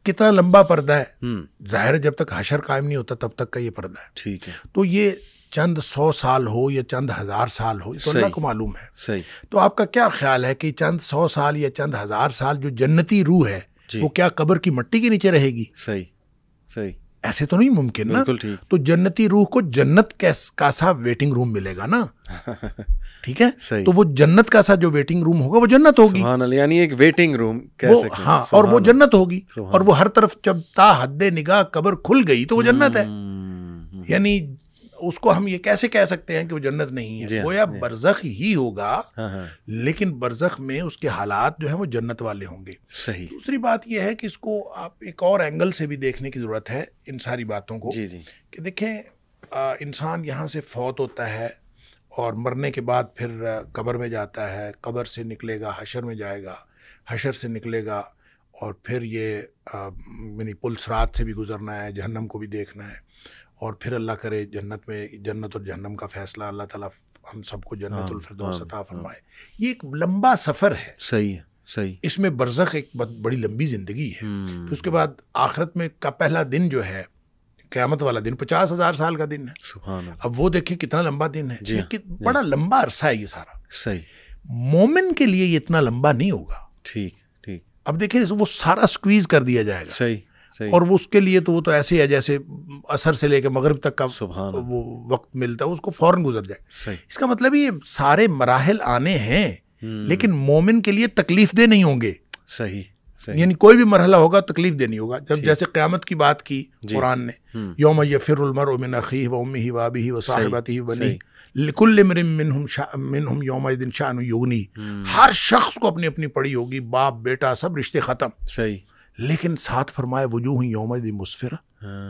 کتنا لمبا پردہ ہے، ظاہر ہے جب تک حشر قائم نہیں ہوتا تب تک کا یہ پردہ ہے، ٹھیک ہے۔ تو یہ چند 100 سال ہو یا چند 1000 سال ہو تو اللہ کو معلوم ہے، صحیح۔ تو آپ کا کیا خیال ہے کہ چند 100 سال یا چند 1000 سال جو جنتی روح ہے وہ کیا قبر کی مٹی کے نیچے رہے گی؟ صحیح صحیح، ایسے تو نہیں ممکن نا۔ تو جنتی روح کو جنت کا سا ویٹنگ روم ملے گا نا، ٹھیک ہے، تو وہ جنت کا سا جو ویٹنگ روم ہوگا وہ جنت ہوگی، سبحان اللہ، یعنی ایک ویٹنگ روم، ہاں، اور وہ جنت ہوگی، اور وہ ہر طرف جب تا حد نگاہ قبر کھل گئی تو وہ جنت ہے۔ یعنی اس کو ہم یہ کیسے کہہ سکتے ہیں کہ وہ جنت نہیں ہے؟ گویا برزخ ہی ہوگا، لیکن برزخ میں اس کے حالات جو ہیں وہ جنت والے ہوں گے، صحیح۔ دوسری بات یہ ہے کہ اس کو آپ ایک اور اینگل سے بھی دیکھنے کی ضرورت ہے ان ساری باتوں کو، کہ دیکھیں انسان یہاں سے فوت ہوتا ہے اور مرنے کے بعد پھر قبر میں جاتا ہے، قبر سے نکلے گا حشر میں جائے گا، حشر سے نکلے گا اور پھر یہ یعنی پل صراط سے بھی گزرنا ہے، جہنم کو بھی دیکھنا ہے، اور پھر اللہ کرے جنت میں، جنت اور جہنم کا فیصلہ، اللہ تعالیٰ ہم سب کو جنت الفردوس عطا فرمائے۔ یہ ایک لمبا سفر ہے، صحیح ہے، صحیح۔ اس میں برزخ ایک بڑی لمبی زندگی ہے، پھر اس کے بعد آخرت میں کا پہلا دن جو ہے قیامت والا دن 50,000 سال کا دن ہے، سبحان اللہ۔ اب وہ دیکھیں کتنا لمبا دن ہے، بڑا لمبا عرصہ ہے یہ سارا، صحیح۔ مومن کے لیے یہ اتنا لمبا نہیں ہوگا، ٹھیک ٹھیک۔ اب دیکھیں وہ سارا سکویز کر دیا جائے گا، صحیح، اور وہ اس کے لیے تو وہ تو ایسے ہے جیسے عصر سے لے کے مغرب تک کا وہ وقت ملتا ہے، اس کو فوراً گزر جائے۔ اس کا مطلب یہ سارے مراحل آنے ہیں، لیکن مومن کے لیے تکلیف دہ نہیں ہوں گے، صحیح۔ یعنی کوئی بھی مرحلہ ہوگا تکلیف دہ نہیں ہوگا۔ جب جیسے قیامت کی بات کی قرآن نے، یوم یفر المرء من اخیہ و امہ و ابیہ و صاحبتہ و بنیہ لکل امرئ منہم یومئذ شأن یغنیہ، ہر شخص کو اپنی اپنی پڑی ہوگی، باپ بیٹا سب رشتے ختم، صحیح۔ لیکن ساتھ فرمائے وجوہ یومئذ مسفرہ،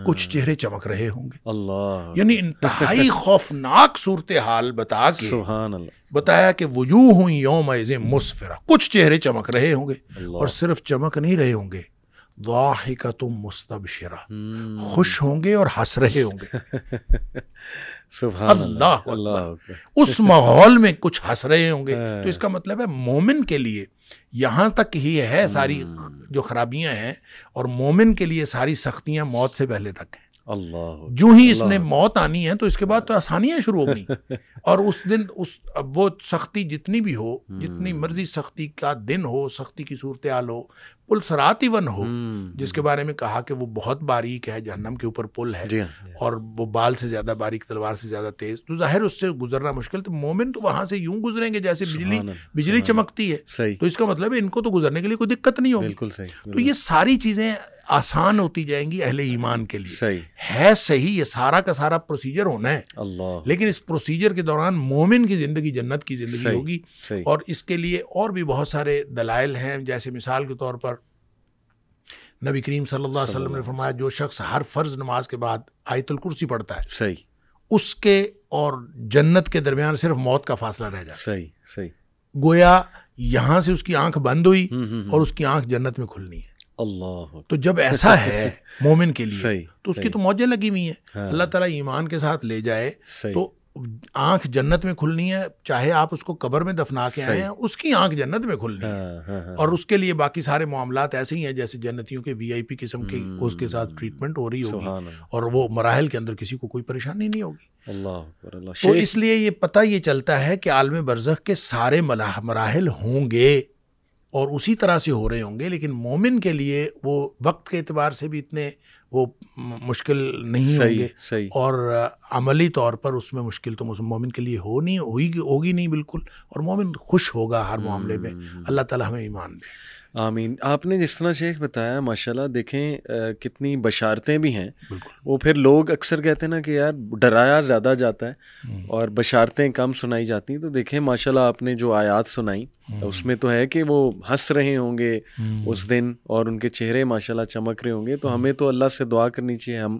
کچھ چہرے چمک رہے ہوں گے، اللہ، یعنی انتہائی خوفناک صورتحال بتا کے سبحان اللہ بتایا کہ وجوہ یومئذ مسفرہ، کچھ چہرے چمک رہے ہوں گے، اور صرف چمک نہیں رہے ہوں گے، ضاحکۃ مستبشرہ، خوش ہوں گے اور ہنس رہے ہوں گے، سبحان اللہ اکبر۔ اس ماحول میں کچھ ہنس رہے ہوں گے، تو اس کا مطلب ہے مومن کے لیے یہاں تک ہی ہے ساری جو خرابیاں ہیں، اور مومن کے لیے ساری سختیاں موت سے پہلے تک ہیں، اللہ۔ جو ہی اس نے موت آنی ہے تو اس کے بعد تو آسانیاں شروع ہو گئی، اور اس دن وہ سختی جتنی بھی ہو، جتنی مرضی سختی کا دن ہو، سختی کی صورتحال ہو، پل صراط ایون ہو، جس کے بارے میں کہا کہ وہ بہت باریک ہے، جہنم کے اوپر پل ہے، اور وہ بال سے زیادہ باریک، تلوار سے زیادہ تیز، تو ظاہر اس سے گزرنا مشکل، تو مومن تو وہاں سے یوں گزریں گے جیسے بجلی چمکتی ہے، تو اس کا مطلب ہے ان کو تو گزرنے کے لیے کوئی دقت نہیں ہوگی، تو یہ ساری چیزیں آسان ہوتی جائیں گی اہل ایمان کے لیے، ہے صحیح، یہ سارا کا سارا پروسیجر ہونا ہے، اللہ، لیکن اس پروسیجر کے دوران مومن کی زندگی جنت کی زندگی ہوگی، اور اس کے لیے اور بھی بہت سارے دلائل ہیں، جیسے مثال کے طور پر نبی کریم صلی اللہ علیہ وسلم نے فرمایا جو شخص ہر فرض نماز کے بعد آیت الکرسی پڑھتا ہے، صحیح، اس کے اور جنت کے درمیان صرف موت کا فاصلہ رہ جاتا ہے، صحیح صحیح۔ گویا یہاں سے اس کی آنکھ بند ہوئی اور اس کی آنکھ جنت میں کھلنی ہے، اللہ۔ تو جب ایسا ہے مومن کے لیے تو اس کی تو موجیں لگی ہوئی ہیں، اللہ تعالیٰ ایمان کے ساتھ لے جائے تو آنکھ جنت میں کھلنی ہے، چاہے آپ اس کو قبر میں دفنا کے آئے ہیں، اس کی آنکھ جنت میں کھلنی ہے، اور اس کے لیے باقی سارے معاملات ایسے ہی ہیں جیسے جنتیوں کے VIP قسم کے اس کے ساتھ ٹریٹمنٹ ہو رہی ہوگی، اور وہ مراحل کے اندر کسی کو کوئی پریشانی نہیں ہوگی۔ تو اس لیے یہ پتہ یہ چلتا ہے کہ عالم برزخ کے سارے مراحل ہوں گے اور اسی طرح سے ہو رہے ہوں گے، لیکن مومن کے لیے وہ وقت کے اعتبار سے بھی اتنے وہ مشکل نہیں ہوں گے، اور عملی طور پر اس میں مشکل تو مومن کے لیے ہوگی نہیں بالکل، اور مومن خوش ہوگا ہر معاملے میں۔ اللہ تعالیٰ ہمیں ایمان دے، آمین۔ آپ نے جس طرح شیخ بتایا ماشاءاللہ، دیکھیں کتنی بشارتیں بھی ہیں، وہ پھر لوگ اکثر کہتے ہیں نا کہ یار ڈرایا زیادہ جاتا ہے اور بشارتیں کم سنائی جاتی ہیں، تو دیکھیں ماشاءاللہ آپ نے جو آیات سنائی اس میں تو ہے کہ وہ ہنس رہے ہوں گے اس دن اور ان کے چہرے ماشاءاللہ چمک رہے ہوں گے، تو ہمیں تو اللہ سے دعا کرنی چاہیے ہم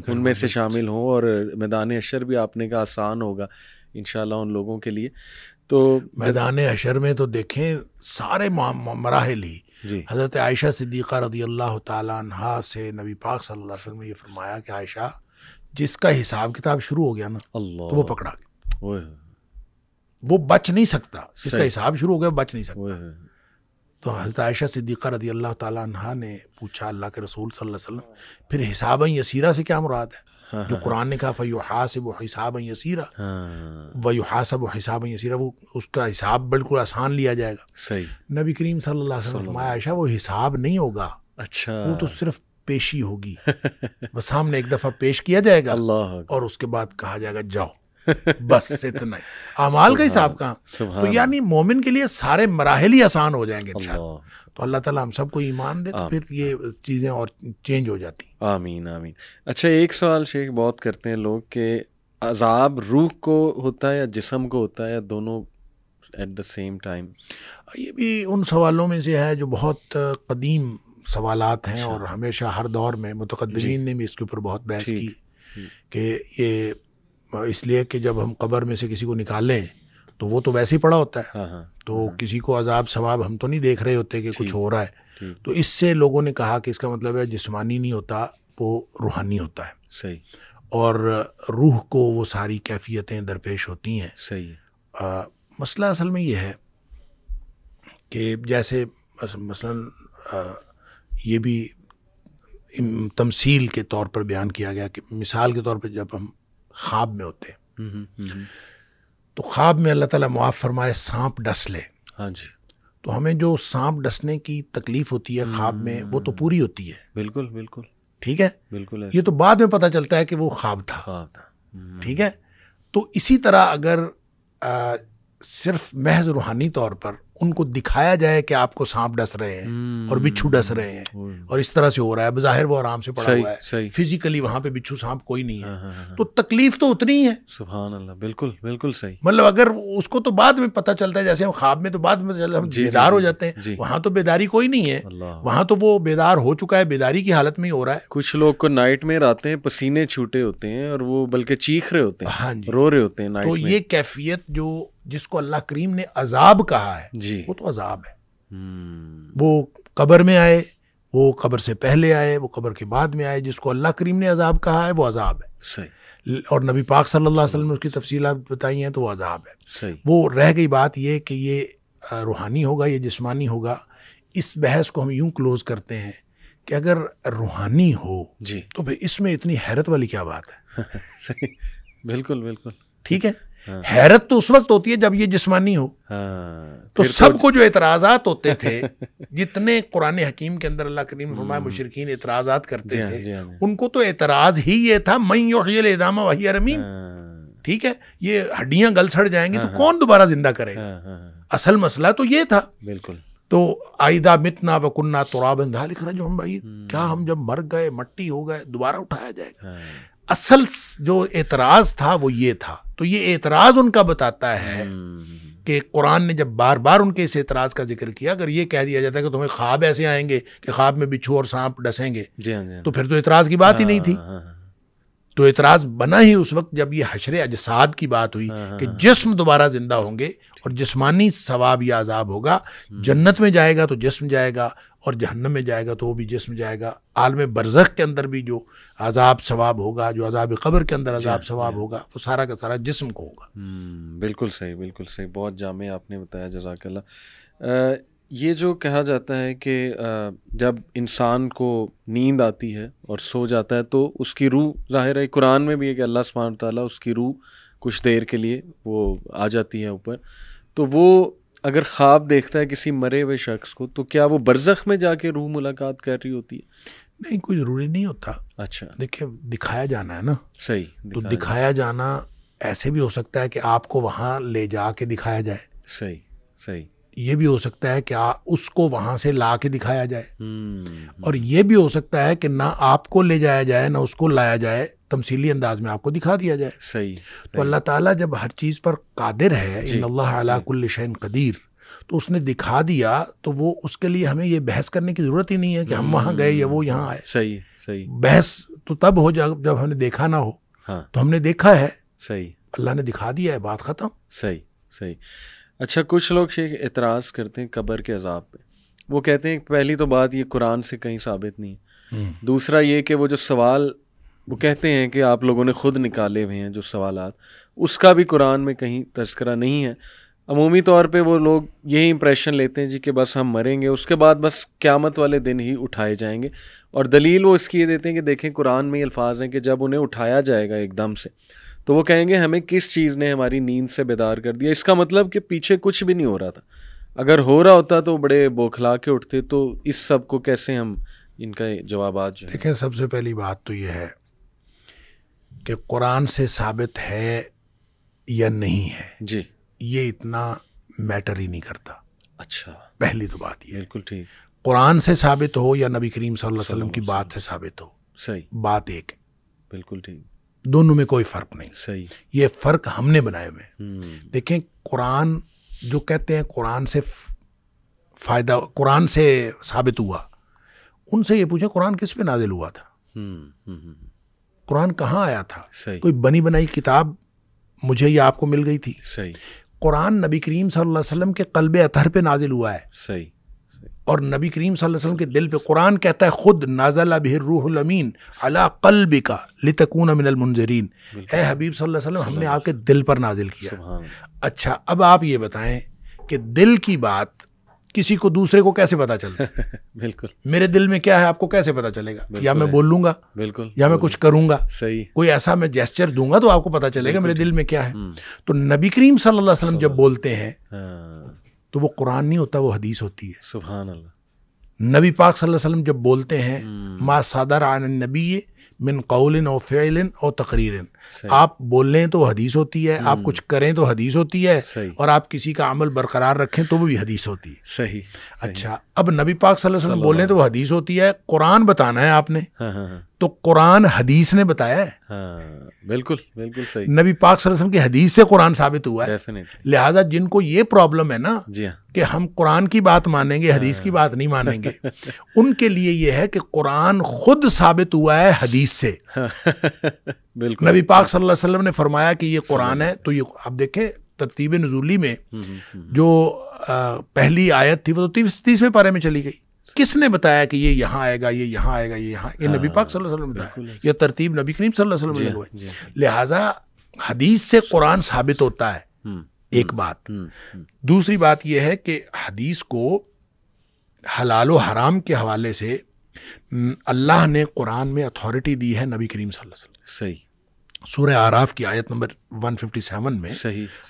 ان میں سے شامل ہوں، اور میدان حشر بھی آپ نے کہا آسان ہوگا انشاءاللہ ان لوگوں کے لیے۔ تو میدان حشر میں تو دیکھیں سارے مراحل ہی، حضرت عائشہ صدیقہ رضی اللہ تعالیٰ عنہا سے نبی پاک صلی اللہ علیہ وسلم نے یہ فرمایا کہ عائشہ جس کا حساب کتاب شروع ہو گیا نا تو وہ پکڑا گیا، وہ بچ نہیں سکتا، جس کا حساب شروع ہو گیا بچ نہیں سکتا۔ تو حضرت عائشہ صدیقہ رضی اللہ تعالیٰ عنہا نے پوچھا اللہ کے رسول صلی اللہ علیہ وسلم پھر حساباً یسیرہ سے کیا مراد ہے؟ جو قرآن نے کہا فَيُحَاسِبُ حِسَابًا يَسِيرًا وَيُحَاسَبُ حِسَابًا يَسِيرًا، وہ اس کا حساب بالکل آسان لیا جائے گا۔ نبی کریم صلی اللہ علیہ وسلم فرمایا عائشہ وہ حساب نہیں ہوگا، وہ تو صرف پیشی ہوگی، وہ سامنے ایک دفعہ پیش کیا جائے گا اور اس کے بعد کہا جائے گا جاؤ، بس اتنا ہی، اعمال کا حساب کہاں۔ تو یعنی مومن کے لیے سارے مراحل ہی آسان ہو جائیں گے انشاءاللہ۔ تو اللہ تعالیٰ ہم سب کو ایمان دے تو پھر یہ چیزیں اور چینج ہو جاتی ہیں۔ آمین آمین۔ اچھا ایک سوال شیخ بہت کرتے ہیں لوگ کہ عذاب روح کو ہوتا ہے یا جسم کو ہوتا ہے یا دونوں ایٹ دا سیم ٹائم؟ یہ بھی ان سوالوں میں سے ہے جو بہت قدیم سوالات ہیں، اور ہمیشہ ہر دور میں متقدمین نے بھی اس کے اوپر بہت بحث کی کہ یہ اس لیے کہ جب ہم قبر میں سے کسی کو نکالیں تو وہ تو ویسے ہی پڑا ہوتا ہے، تو کسی کو عذاب ثواب ہم تو نہیں دیکھ رہے ہوتے کہ کچھ ہو رہا ہے، تو اس سے لوگوں نے کہا کہ اس کا مطلب ہے جسمانی نہیں ہوتا، وہ روحانی ہوتا ہے، صحیح، اور روح کو وہ ساری کیفیتیں درپیش ہوتی ہیں۔ صحیح۔ مسئلہ اصل میں یہ ہے کہ جیسے مثلا یہ بھی تمثیل کے طور پر بیان کیا گیا کہ مثال کے طور پہ جب ہم خواب میں ہوتے ہیں تو خواب میں اللہ تعالیٰ معاف فرمائے سانپ ڈس لے، ہاں جی، تو ہمیں جو سانپ ڈسنے کی تکلیف ہوتی ہے خواب میں وہ تو پوری ہوتی ہے، بالکل بالکل ٹھیک ہے، بالکل، یہ تو بعد میں پتہ چلتا ہے کہ وہ خواب تھا، ٹھیک ہے۔ تو اسی طرح اگر صرف محض روحانی طور پر ان کو دکھایا جائے کہ آپ کو سانپ ڈس رہے ہیں اور بچھو ڈس رہے ہیں اور اس طرح سے ہو رہا ہے، بظاہر وہ آرام سے پڑا ہوا ہے، فزیکلی وہاں پہ بچھو سانپ کوئی نہیں ہے، تو تکلیف تو اتنی ہے۔ سبحان اللہ، بالکل بالکل صحیح۔ مطلب اگر اس کو تو بعد میں پتہ چلتا ہے، جیسے ہم خواب میں تو بعد میں ہم بیدار ہو جاتے ہیں، وہاں تو بیداری کوئی نہیں ہے، وہاں تو وہ بیدار ہو چکا ہے، بیداری کی حالت میں ہی ہو رہا ہے۔ کچھ لوگ کو نائٹ میں آتے ہیں پسینے چھوٹے ہوتے ہیں اور وہ بلکہ چیخ رہے ہوتے ہیں، رو رہے ہوتے ہیں نائٹ میں۔ تو یہ کیفیت جو جس کو اللہ کریم نے عذاب کہا ہے وہ تو عذاب ہے، وہ قبر میں آئے، وہ قبر سے پہلے آئے، وہ قبر کے بعد میں آئے، جس کو اللہ کریم نے عذاب کہا ہے وہ عذاب ہے، صحیح، اور نبی پاک صلی اللہ علیہ وسلم نے اس کی تفصیلات بتائی ہیں تو وہ عذاب ہے، صحیح۔ وہ رہ گئی بات یہ کہ یہ روحانی ہوگا یا جسمانی ہوگا، اس بحث کو ہم یوں کلوز کرتے ہیں کہ اگر روحانی ہو تو پھر اس میں اتنی حیرت والی کیا بات ہے؟ بالکل بالکل ٹھیک ہے، حیرت تو اس وقت ہوتی ہے جب یہ جسمانی ہو۔ تو سب کو جو اعتراضات ہوتے تھے، جتنے قرآن حکیم کے اندر اللہ کریم فرمایا مشرکین اعتراضات کرتے تھے، ان کو تو اعتراض ہی یہ تھا من یحیی العظام وہی رمیم، ٹھیک ہے، یہ ہڈیاں گل سڑ جائیں گی تو کون دوبارہ زندہ کرے گا؟ اصل مسئلہ تو یہ تھا۔ بالکل۔ تو آئدہ متنا وکننا ترابا ذالک رجع بعید، کیا ہم جب مر گئے مٹی ہو گئے دوبارہ اٹھایا جائے گا؟ اصل جو اعتراض تھا وہ یہ تھا۔ تو یہ اعتراض ان کا بتاتا ہے کہ قرآن نے جب بار بار ان کے اس اعتراض کا ذکر کیا، اگر یہ کہہ دیا جاتا ہے کہ تمہیں خواب ایسے آئیں گے کہ خواب میں بچھو اور سانپ ڈسیں گے، تو پھر تو اعتراض کی بات ہی نہیں تھی۔ تو اعتراض بنا ہی اس وقت جب یہ حشر اجساد کی بات ہوئی کہ جسم دوبارہ زندہ ہوں گے اور جسمانی ثواب یا عذاب ہوگا. جنت میں جائے گا تو جسم جائے گا اور جہنم میں جائے گا تو وہ بھی جسم جائے گا. عالم برزخ کے اندر بھی جو عذاب ثواب ہوگا, جو عذاب قبر کے اندر عذاب ثواب ہوگا, وہ سارا کا سارا جسم کو ہوگا. بالکل صحیح, بالکل صحیح, بہت جامع آپ نے بتایا, جزاک اللہ. یہ جو کہا جاتا ہے کہ جب انسان کو نیند آتی ہے اور سو جاتا ہے تو اس کی روح, ظاہر ہے قرآن میں بھی ہے کہ اللہ سبحانہ تعالیٰ اس کی روح کچھ دیر کے لیے وہ آ جاتی ہے اوپر, تو وہ اگر خواب دیکھتا ہے کسی مرے ہوئے شخص کو تو کیا وہ برزخ میں جا کے روح ملاقات کر رہی ہوتی ہے؟ نہیں, کوئی ضروری نہیں ہوتا. اچھا, دیکھیں دکھایا جانا ہے نا. صحیح, تو دکھایا جانا ایسے بھی ہو سکتا ہے کہ آپ کو وہاں لے جا کے دکھایا جائے. صحیح صحیح. یہ بھی ہو سکتا ہے کہ اس کو وہاں سے لا کے دکھایا جائے, اور یہ بھی ہو سکتا ہے کہ نہ آپ کو لے جایا جائے نہ اس کو لایا جائے, تمثیلی انداز میں آپ کو دکھا دیا جائے. صحیح. تو اللہ تعالیٰ جب ہر چیز پر قادر ہے, ان اللہ علی کل شیء قدیر, تو اس نے دکھا دیا تو وہ اس کے لیے ہمیں یہ بحث کرنے کی ضرورت ہی نہیں ہے کہ ہم وہاں گئے یا وہ یہاں آئے. صحیح صحیح. بحث تو تب ہو جب ہم نے دیکھا نہ ہو. تو ہم نے دیکھا ہے, صحیح, اللہ نے دکھا دیا ہے, بات ختم. صحیح صحیح. اچھا, کچھ لوگ شیخ اعتراض کرتے ہیں قبر کے عذاب پہ. وہ کہتے ہیں پہلی تو بات یہ قرآن سے کہیں ثابت نہیں ہے, دوسرا یہ کہ وہ جو سوال وہ کہتے ہیں کہ آپ لوگوں نے خود نکالے ہوئے ہیں جو سوالات, اس کا بھی قرآن میں کہیں تذکرہ نہیں ہے. عمومی طور پہ وہ لوگ یہی امپریشن لیتے ہیں جی کہ بس ہم مریں گے, اس کے بعد بس قیامت والے دن ہی اٹھائے جائیں گے, اور دلیل وہ اس کی یہ دیتے ہیں کہ دیکھیں قرآن میں یہ الفاظ ہیں کہ جب انہیں اٹھایا جائے گا ایک دم سے تو وہ کہیں گے ہمیں کس چیز نے ہماری نیند سے بیدار کر دیا. اس کا مطلب کہ پیچھے کچھ بھی نہیں ہو رہا تھا. اگر ہو رہا ہوتا تو بڑے بوکھلا کے اٹھتے, تو اس سب کو کیسے ہم ان کا جوابات جو دیکھیں. سب سے پہلی بات تو یہ ہے کہ قرآن سے ثابت ہے یا نہیں ہے, جی, یہ اتنا میٹر ہی نہیں کرتا. اچھا, پہلی تو بات یہ, بالکل ٹھیک, قرآن سے ثابت ہو یا نبی کریم صلی اللہ علیہ وسلم کی بات سے ثابت ہو, صحیح, بات ایک ہے. بالکل ٹھیک, دونوں میں کوئی فرق نہیں. صحیح. یہ فرق ہم نے بنائے ہوئے ہیں. دیکھیں قرآن جو کہتے ہیں قرآن سے فائدہ, قرآن سے ثابت ہوا, ان سے یہ پوچھیں قرآن کس پہ نازل ہوا تھا, قرآن کہاں آیا تھا. کوئی بنی بنائی کتاب مجھے یا آپ کو مل گئی تھی. صحیح. قرآن نبی کریم صلی اللہ علیہ وسلم کے قلب اطہر پہ نازل ہوا ہے. صحیح. اور نبی کریم صلی اللہ علیہ وسلم کے دل پہ قرآن کہتا ہے خود نازل بہ الروح الامین علی قلبک لتکون من المنذرین. اے حبیب صلی اللہ علیہ وسلم, ہم نے آپ کے دل پر نازل کیا. اچھا, اب آپ یہ بتائیں کہ دل کی بات کسی کو دوسرے کو کیسے پتا چلتا ہے؟ بالکل. میرے دل میں کیا ہے آپ کو کیسے پتا چلے گا؟ یا میں بول لوں گا, بالکل, یا میں کچھ کروں گا, صحیح, کوئی ایسا میں جیسچر دوں گا تو آپ کو پتا چلے گا میرے دل میں کیا ہے. تو نبی کریم صلی اللہ علیہ وسلم جب بولتے ہیں تو وہ قرآن نہیں ہوتا, وہ حدیث ہوتی ہے. سبحان اللہ. نبی پاک صلی اللہ علیہ وسلم جب بولتے ہیں ما صدر عن النبی من قول او فعل او تقریر, آپ بول لیں تو حدیث ہوتی ہے, آپ کچھ کریں تو حدیث ہوتی ہے, اور آپ کسی کا عمل برقرار رکھیں تو وہ بھی حدیث ہوتی ہے. صحیح. اچھا, اب نبی پاک صلی اللہ علیہ وسلم بول لیں تو وہ حدیث ہوتی ہے. قرآن بتانا ہے آپ نے تو قرآن حدیث نے بتایا ہے. بالکل بالکل صحیح. نبی پاک صلی اللہ علیہ وسلم کی حدیث سے قرآن ثابت ہوا ہے. لہٰذا جن کو یہ پرابلم ہے نا کہ ہم قرآن کی بات مانیں گے حدیث کی بات نہیں مانیں گے, ان کے لیے یہ ہے کہ قرآن خود ثابت ہوا ہے حدیث سے. بالکل. نبی پاک صلی اللہ علیہ وسلم نے فرمایا کہ یہ قرآن ہے, تو یہ اب دیکھیں ترتیب نزولی میں جو پہلی آیت تھی وہ تو 30ویں پارے میں چلی گئی. کس نے بتایا کہ یہ یہاں آئے گا, یہ یہاں آئے گا, یہ یہاں, یہ نبی پاک صلی اللہ علیہ وسلم نے بتایا. یہ ترتیب نبی کریم صلی اللہ علیہ وسلم نے لگوائی. لہٰذا حدیث سے قرآن ثابت ہوتا ہے, ایک بات. دوسری بات یہ ہے کہ حدیث کو حلال و حرام کے حوالے سے اللہ نے قرآن میں اتھارٹی دی ہے نبی کریم صلی اللہ علیہ وسلم. صحیح. سورہ اعراف کی آیت نمبر 157 میں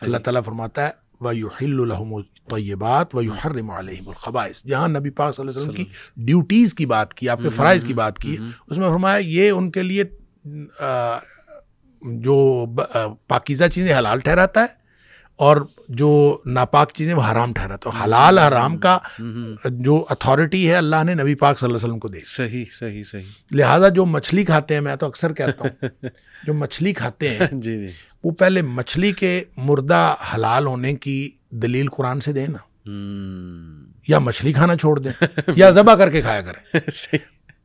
اللہ تعالیٰ فرماتا ہے وَيُحِلُّ لَهُمُ الطَّيِّبَاتِ وَيُحَرِّمُ عَلَيْهِمُ الْخَبَائِثَ. جہاں نبی پاک صلی اللہ علیہ وسلم کی ڈیوٹیز کی بات کی, آپ کے فرائض کی بات کی, اس میں فرمایا یہ ان کے لیے جو پاکیزہ چیزیں حلال ٹھہراتا ہے اور جو ناپاک چیزیں وہ حرام ٹھہراتا ہے. حلال حرام کا جو اتھارٹی ہے اللہ نے نبی پاک صلی اللہ علیہ وسلم کو دی. صحیح صحیح صحیح. لہٰذا جو مچھلی کھاتے ہیں, میں تو اکثر کہتا ہوں جو مچھلی کھاتے ہیں جی جی, وہ پہلے مچھلی کے مردہ حلال ہونے کی دلیل قرآن سے دیں نا, یا مچھلی کھانا چھوڑ دیں یا ذبح کر کے کھایا کریں.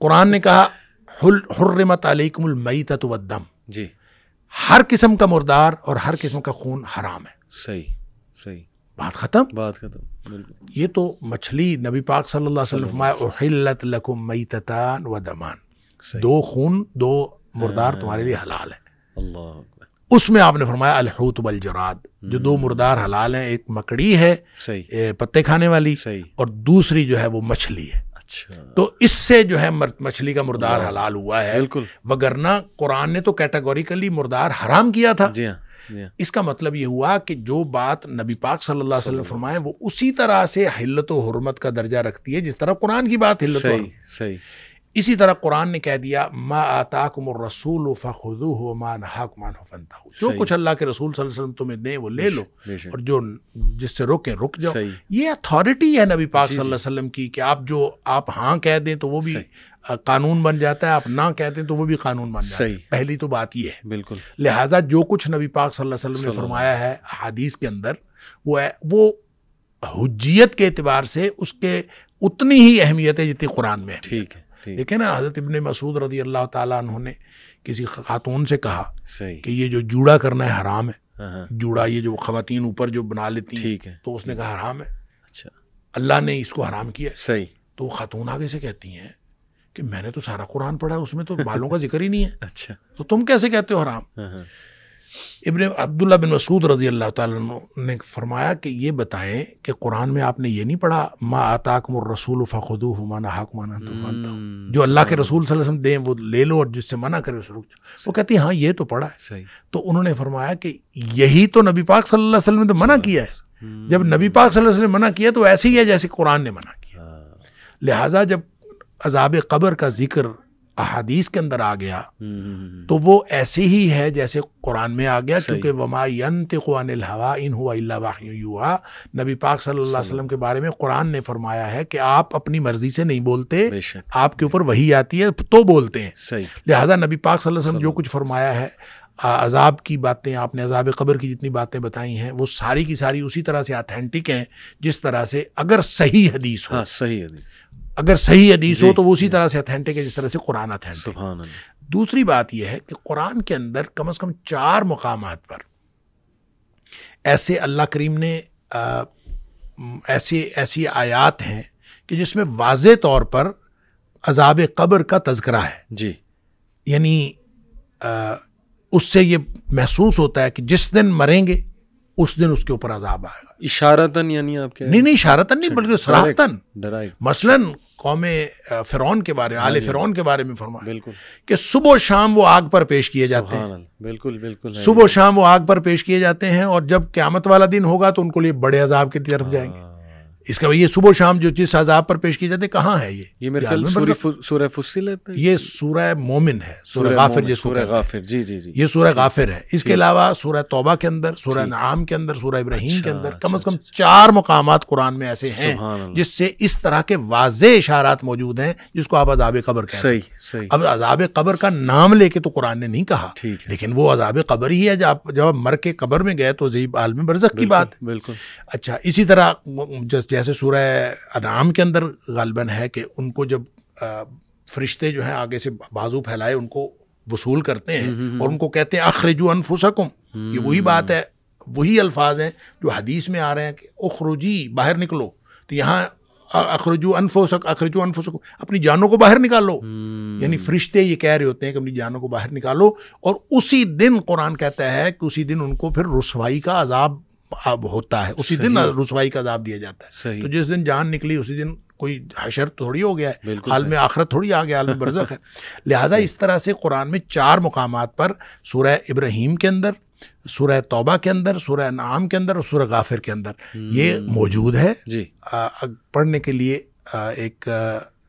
قرآن نے کہا حرمت علیکم المیتۃ والدم, جی، ہر قسم کا مردار اور ہر قسم کا خون حرام ہے. صحیح صحیح، بات ختم. بات ختم. بالکل. یہ تو مچھلی نبی پاک صلی اللہ علیہ وسلم فرمایا احلت لکم میتتان و دمان، دو خون دو مردار تمہارے لیے حلال ہے. اللہ، اس میں آپ نے فرمایا الحوت والجراد، جو دو مردار حلال ہیں، ایک مکڑی ہے پتے کھانے والی، اور دوسری جو ہے وہ مچھلی ہے. تو اس سے جو ہے مچھلی کا مردار حلال ہوا ہے. وگرنہ قرآن نے تو کیٹیگوریکلی مردار حرام کیا تھا. اس کا مطلب یہ ہوا کہ جو بات نبی پاک صلی اللہ علیہ وسلم فرمائے وہ اسی طرح سے حلت و حرمت کا درجہ رکھتی ہے جس طرح قرآن کی بات حلت و حرمت. اسی طرح قرآن نے کہہ دیا ما آتاکم الرسول فخذوہ وما نہاکم عنہ فانتہوا، جو کچھ اللہ کے رسول صلی اللہ علیہ وسلم تمہیں دیں وہ لے لو، اور جو جس سے روکیں رک جاؤ. یہ اتھارٹی ہے نبی پاک صلی اللہ علیہ وسلم کی کہ آپ ہاں کہہ دیں تو وہ بھی قانون بن جاتا ہے، آپ نہ کہتے ہیں تو وہ بھی قانون بن جاتا ہے. پہلی تو بات یہ ہے. بالکل. لہٰذا جو کچھ نبی پاک صلی اللہ علیہ وسلم نے فرمایا ہے احادیث کے اندر وہ حجیت کے اعتبار سے اس کے اتنی ہی اہمیت ہے جتنی قرآن میں ہے. ٹھیک ہے. دیکھیں نا، حضرت ابن مسعود رضی اللہ تعالیٰ عنہ نے کسی خاتون سے کہا کہ یہ جو جوڑا کرنا ہے حرام ہے. جوڑا یہ جو خواتین اوپر جو بنا لیتی ہیں، تو اس نے کہا حرام ہے. اچھا، اللہ نے اس کو حرام کیا. صحیح. تو خاتون آگے سے کہتی ہیں کہ میں نے تو سارا قرآن پڑھا، اس میں تو بالوں کا ذکر ہی نہیں ہے. اچھا، تو تم کیسے کہتے ہو حرام؟ عبداللہ بن مسعود رضی اللہ تعالیٰ عنہ نے فرمایا کہ یہ بتائیں کہ قرآن میں آپ نے یہ نہیں پڑھا ما آتاکم الرسول فخذوہ وما نہاکم عنہ فانتہوا، جو اللہ کے رسول صلی اللہ علیہ وسلم دیں وہ لے لو اور جس سے منع کرے اسے رک جاؤ. وہ کہتی ہیں ہاں یہ تو پڑھا ہے. تو انہوں نے فرمایا کہ یہی تو نبی پاک صلی اللہ علیہ وسلم نے منع کیا ہے. جب نبی پاک صلی اللہ علیہ وسلم نے منع کیا تو ایسے ہی ہے جیسے قرآن نے منع کیا. لہٰذا جب عذاب قبر کا ذکر احادیث کے اندر آ گیا تو وہ ایسے ہی ہے جیسے قرآن میں آ گیا، کیونکہ وما ینطق عن الہوی ان ہوا الا وحی یوحی، نبی پاک صلی اللہ علیہ وسلم کے بارے میں قرآن نے فرمایا ہے کہ آپ اپنی مرضی سے نہیں بولتے، آپ کے اوپر وحی آتی ہے تو بولتے ہیں. لہذا نبی پاک صلی اللہ علیہ وسلم جو کچھ فرمایا ہے، عذاب کی باتیں آپ نے عذاب قبر کی جتنی باتیں بتائی ہیں وہ ساری کی ساری اسی طرح سے آتھینٹک ہیں جس طرح سے اگر صحیح حدیث ہو. اگر صحیح حدیث ہو تو وہ اسی طرح سے اتھینٹک ہے جس طرح سے قرآن اتھینٹک. دوسری بات یہ ہے کہ قرآن کے اندر کم از کم 4 مقامات پر ایسے اللہ کریم نے ایسی آیات ہیں کہ جس میں واضح طور پر عذاب قبر کا تذکرہ ہے. جی، یعنی اس سے یہ محسوس ہوتا ہے کہ جس دن مریں گے اس دن اس کے اوپر عذاب آئے گا. اشارتاً یعنی آپ کہہ رہے ہیں؟ نہیں اشارتاً نہیں بلکہ صراحتاً. مثلاً قوم فرعون کے بارے میں، آل فرعون کے بارے میں فرمایا بالکل کہ صبح و شام وہ آگ پر پیش کیے جاتے ہیں. بالکل بالکل، صبح و شام وہ آگ پر پیش کیے جاتے ہیں، اور جب قیامت والا دن ہوگا تو ان کو لیے بڑے عذاب کی طرف جائیں گے. اس کا یہ صبح و شام جو جس عذاب پر پیش کی جاتے کہاں ہے؟ یہ میرے خیال سورہ فصلت ہے، یہ سورہ مومن ہے، سورہ غافر جس کو کہتے ہیں. جی جی جی، یہ سورہ غافر ہے. اس کے علاوہ سورہ توبہ کے اندر، سورہ انعام کے اندر، سورہ ابراہیم کے اندر کم از کم 4 مقامات قرآن میں ایسے ہیں جس سے اس طرح کے واضح اشارات موجود ہیں جس کو آپ عذاب قبر کہہ سکتے ہیں. اب عذاب قبر کا نام لے کے تو قرآن نے نہیں کہا، لیکن وہ عذاب قبر ہی ہے. جب آپ مر کے قبر میں گئے تو عالم برزخ کی بات. بالکل. اچھا، اسی طرح جیسے سورہ انعام کے اندر غالباً ہے کہ ان کو جب فرشتے جو ہیں آگے سے بازو پھیلائے ان کو وصول کرتے ہیں اور ان کو کہتے ہیں اخرجوا انفسکم. یہ وہی بات ہے، وہی الفاظ ہیں جو حدیث میں آ رہے ہیں کہ اخرجی، باہر نکلو. تو یہاں اخرجوا انفسکم، اپنی جانوں کو باہر نکالو. یعنی فرشتے یہ کہہ رہے ہوتے ہیں کہ اپنی جانوں کو باہر نکالو، اور اسی دن قرآن کہتا ہے کہ اسی دن ان کو پھر رسوائی کا عذاب ہوتا ہے. اسی دن رسوائی کا عذاب دیا جاتا ہے. تو جس دن جان نکلی اسی دن کوئی حشر تھوڑی ہو گیا ہے، عالم آخرت تھوڑی آ گیا، عالم برزخ ہے. لہٰذا اس طرح سے قرآن میں 4 مقامات پر سورہ ابراہیم کے اندر، سورہ توبہ کے اندر، سورہ انعام کے اندر اور سورہ غافر کے اندر یہ موجود ہے. پڑھنے کے لیے ایک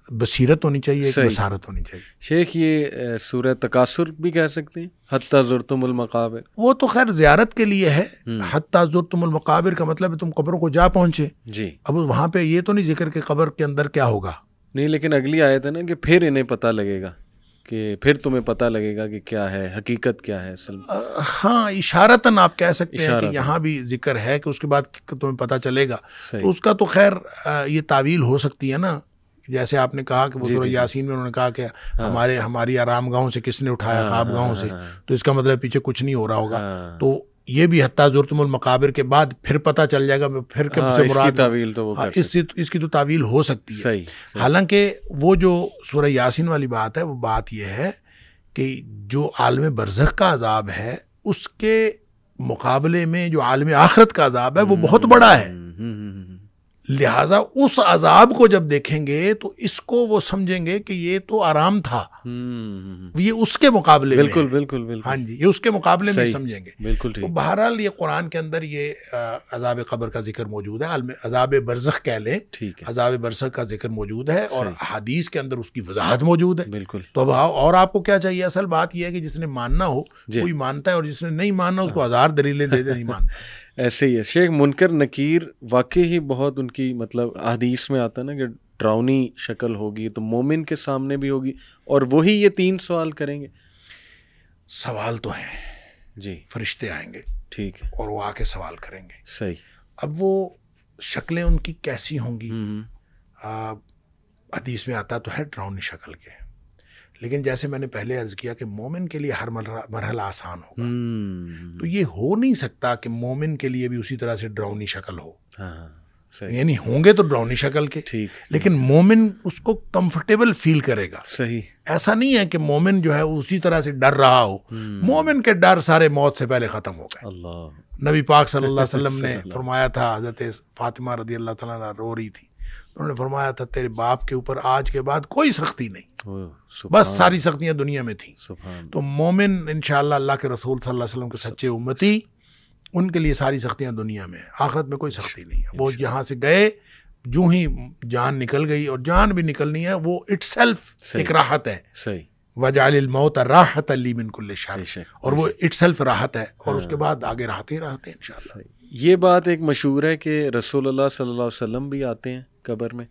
بصیرت ہونی چاہیے، ایک بصارت ہونی چاہیے. شیخ یہ سورہ تکاثر بھی کہہ سکتے ہیں، حتی زرتم المقابر. وہ تو خیر زیارت کے لیے ہے. حتی زرتم المقابر کا مطلب ہے تم قبروں کو جا پہنچے. جی، اب وہاں پہ یہ تو نہیں ذکر کہ قبر کے اندر کیا ہوگا. نہیں، لیکن اگلی آیت ہے نا کہ پھر انہیں پتہ لگے گا، کہ پھر تمہیں پتہ لگے گا کہ کیا ہے حقیقت، کیا ہے اصل. ہاں، اشارتاً آپ کہہ سکتے ہیں کہ یہاں بھی ذکر ہے کہ اس کے بعد تمہیں پتہ چلے گا. اس کا تو خیر یہ تعویل ہو سکتی ہے نا جیسے آپ نے کہا کہ وہ سورہ یاسین میں انہوں نے کہا کہ ہماری آرام گاہوں سے کس نے اٹھایا، خواب گاہوں سے، تو اس کا مطلب پیچھے کچھ نہیں ہو رہا ہوگا. تو یہ بھی حتیٰ زرتم المقابر کے بعد پھر پتہ چل جائے گا پھر کب سے مراد، اس کی تو تعویل ہو سکتی ہے. حالانکہ وہ جو سورہ یاسین والی بات ہے وہ بات یہ ہے کہ جو عالم برزخ کا عذاب ہے اس کے مقابلے میں جو عالم آخرت کا عذاب ہے وہ بہت بڑا ہے. لہٰذا اس عذاب کو جب دیکھیں گے تو اس کو وہ سمجھیں گے کہ یہ تو آرام تھا، یہ اس کے مقابلے میں بالکل ہاں جی، یہ اس کے مقابلے میں سمجھیں گے. بالکل. تو بہرحال یہ قرآن کے اندر یہ عذاب قبر کا ذکر موجود ہے، عذاب برزخ کہہ لیں، عذاب برزخ کا ذکر موجود ہے اور حدیث کے اندر اس کی وضاحت موجود ہے. بالکل. تو اب اور آپ کو کیا چاہیے؟ اصل بات یہ ہے کہ جس نے ماننا ہو کوئی مانتا ہے، اور جس نے نہیں ماننا اس کو ہزار دلیلیں دے دے نہیں مانتا. ایسے ہی ہے شیخ. منکر نکیر واقعی ہی بہت ان کی مطلب حدیث میں آتا ہے نا کہ ڈراؤنی شکل ہوگی تو مومن کے سامنے بھی ہوگی، اور وہی یہ 3 سوال کریں گے. سوال تو ہیں جی، فرشتے آئیں گے، ٹھیک ہے، اور وہ آ کے سوال کریں گے. صحیح. اب وہ شکلیں ان کی کیسی ہوں گی؟ حدیث میں آتا تو ہے ڈراؤنی شکل کے، لیکن جیسے میں نے پہلے عرض کیا کہ مومن کے لیے ہر مرحلہ آسان ہوگا. تو یہ ہو نہیں سکتا کہ مومن کے لیے بھی اسی طرح سے ڈراؤنی شکل ہو. یعنی ہوں گے تو ڈراؤنی شکل کے، لیکن مومن اس کو کمفرٹیبل فیل کرے گا. صحیح. ایسا نہیں ہے کہ مومن جو ہے اسی طرح سے ڈر رہا ہو. مومن کے ڈر سارے موت سے پہلے ختم ہو گئے. نبی پاک صلی اللہ علیہ وسلم نے فرمایا تھا، حضرت فاطمہ رضی اللہ تعالیٰ عنہا رو رہی تھی، انہوں نے فرمایا تھا تیرے باپ کے اوپر آج کے بعد کوئی سختی نہیں، بس ساری سختیاں دنیا میں تھیں. تو مومن انشاءاللہ اللہ کے رسول صلی اللہ علیہ وسلم کے سچے امتی، ان کے لیے ساری سختیاں دنیا میں ہیں، آخرت میں کوئی سختی نہیں ہے. وہ یہاں سے گئے، جو ہی جان نکل گئی، اور جان بھی نکلنی ہے وہ اٹ سیلف ایک راحت ہے. وَجَعَلِ الْمَوْتَ رَاحَةً لِّي مِن كُلِّ شَرٍ، اور وہ اٹ سیلف راحت ہے، اور اس کے بعد آگے راحتیں راحتیں انشاءاللہ. یہ بات ایک مشہور ہے کہ رسول اللہ صلی اللہ علیہ وسلم بھی آتے ہیں قبر میں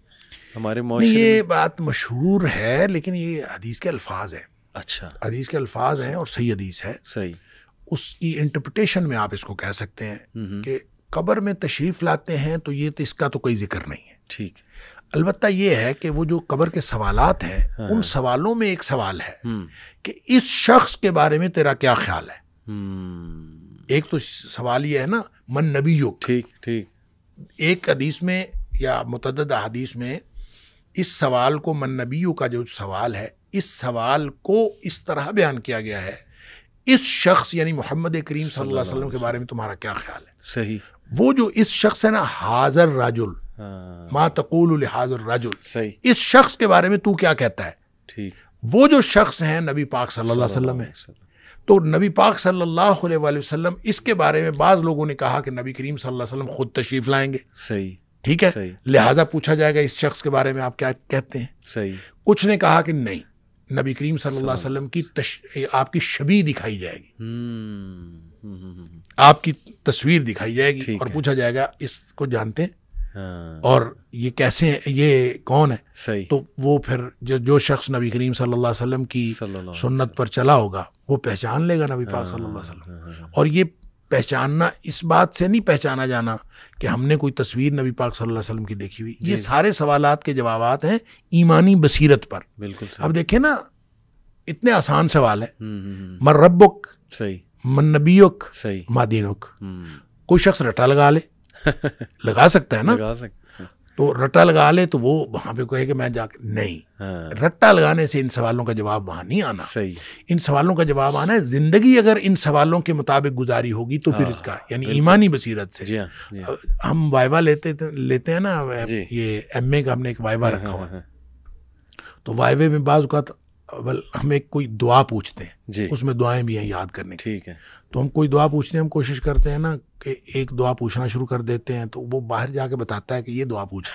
ہمارے معاشرے میں. یہ بات مشہور ہے لیکن یہ حدیث کے الفاظ ہیں. اچھا، حدیث کے الفاظ ہیں اور صحیح حدیث ہے. صحیح. اس کی انٹرپریٹیشن میں آپ اس کو کہہ سکتے ہیں کہ قبر میں تشریف لاتے ہیں تو یہ تو اس کا تو کوئی ذکر نہیں ہے. ٹھیک. البتہ یہ ہے کہ وہ جو قبر کے سوالات ہیں ان سوالوں میں ایک سوال ہے کہ اس شخص کے بارے میں تیرا کیا خیال ہے. ایک تو سوال یہ ہے نا من نبیک. ٹھیک. ایک حدیث میں یا متعدد حدیث میں اس سوال کو من نبیو کا جو سوال ہے، اس سوال کو اس طرح بیان کیا گیا ہے، اس شخص یعنی محمد کریم صلی اللہ علیہ وسلم کے بارے میں تمہارا کیا خیال ہے. صحیح. وہ جو اس شخص ہے نا، حاضر رجل، ما تقول لحاضر رجل، صحیح، اس شخص کے بارے میں تو کیا کہتا ہے. ٹھیک. وہ جو شخص ہیں نبی پاک صلی اللہ علیہ وسلم ہے. تو نبی پاک صلی اللہ علیہ وسلم اس کے بارے میں بعض لوگوں نے کہا کہ نبی کریم صلی اللہ علیہ وسلم خود تشریف لائیں گے. صحیح. ٹھیک ہے، لہٰذا پوچھا جائے گا اس شخص کے بارے میں آپ کیا کہتے ہیں. صحیح. کچھ نے کہا کہ نہیں، نبی کریم صلی اللہ علیہ وسلم کی آپ کی شبیہ دکھائی جائے گی، آپ کی تصویر دکھائی جائے گی، اور پوچھا جائے گا اس کو جانتے ہیں اور یہ کیسے ہیں، یہ کون ہے. صحیح. تو وہ پھر جو شخص نبی کریم صلی اللہ علیہ وسلم کی سنت پر چلا ہوگا وہ پہچان لے گا نبی پاک صلی اللہ علیہ وسلم. اور یہ پہچاننا اس بات سے نہیں پہچانا جانا کہ ہم نے کوئی تصویر نبی پاک صلی اللہ علیہ وسلم کی دیکھی ہوئی. یہ سارے سوالات کے جوابات ہیں ایمانی بصیرت پر. بالکل. اب دیکھیں نا، اتنے آسان سوال ہے. من ربک، صحیح، من نبیک، صحیح، ما دینک. کوئی شخص رٹا لگا لے، لگا سکتا ہے نا، لگا سکتا. تو رٹا لگا لے تو وہ وہاں پہ کہے کہ میں جا کے نہیں. رٹا لگانے سے ان سوالوں کا جواب وہاں نہیں آنا. صحیح. ان سوالوں کا جواب آنا ہے زندگی اگر ان سوالوں کے مطابق گزاری ہوگی تو پھر اس کا یعنی ایمانی بصیرت سے. ہم وائوا لیتے ہیں نا، یہ ایم اے کا ہم نے ایک وائوا رکھا ہوا ہے. تو وائوے میں بعض اوقات ہمیں کوئی دعا پوچھتے ہیں، اس میں دعائیں بھی ہیں یاد کرنے کی. ٹھیک ہے. تو ہم کوئی دعا پوچھتے ہیں، ہم کوشش کرتے ہیں نا کہ ایک دعا پوچھنا شروع کر دیتے ہیں تو وہ باہر جا کے بتاتا ہے کہ یہ دعا پوچھ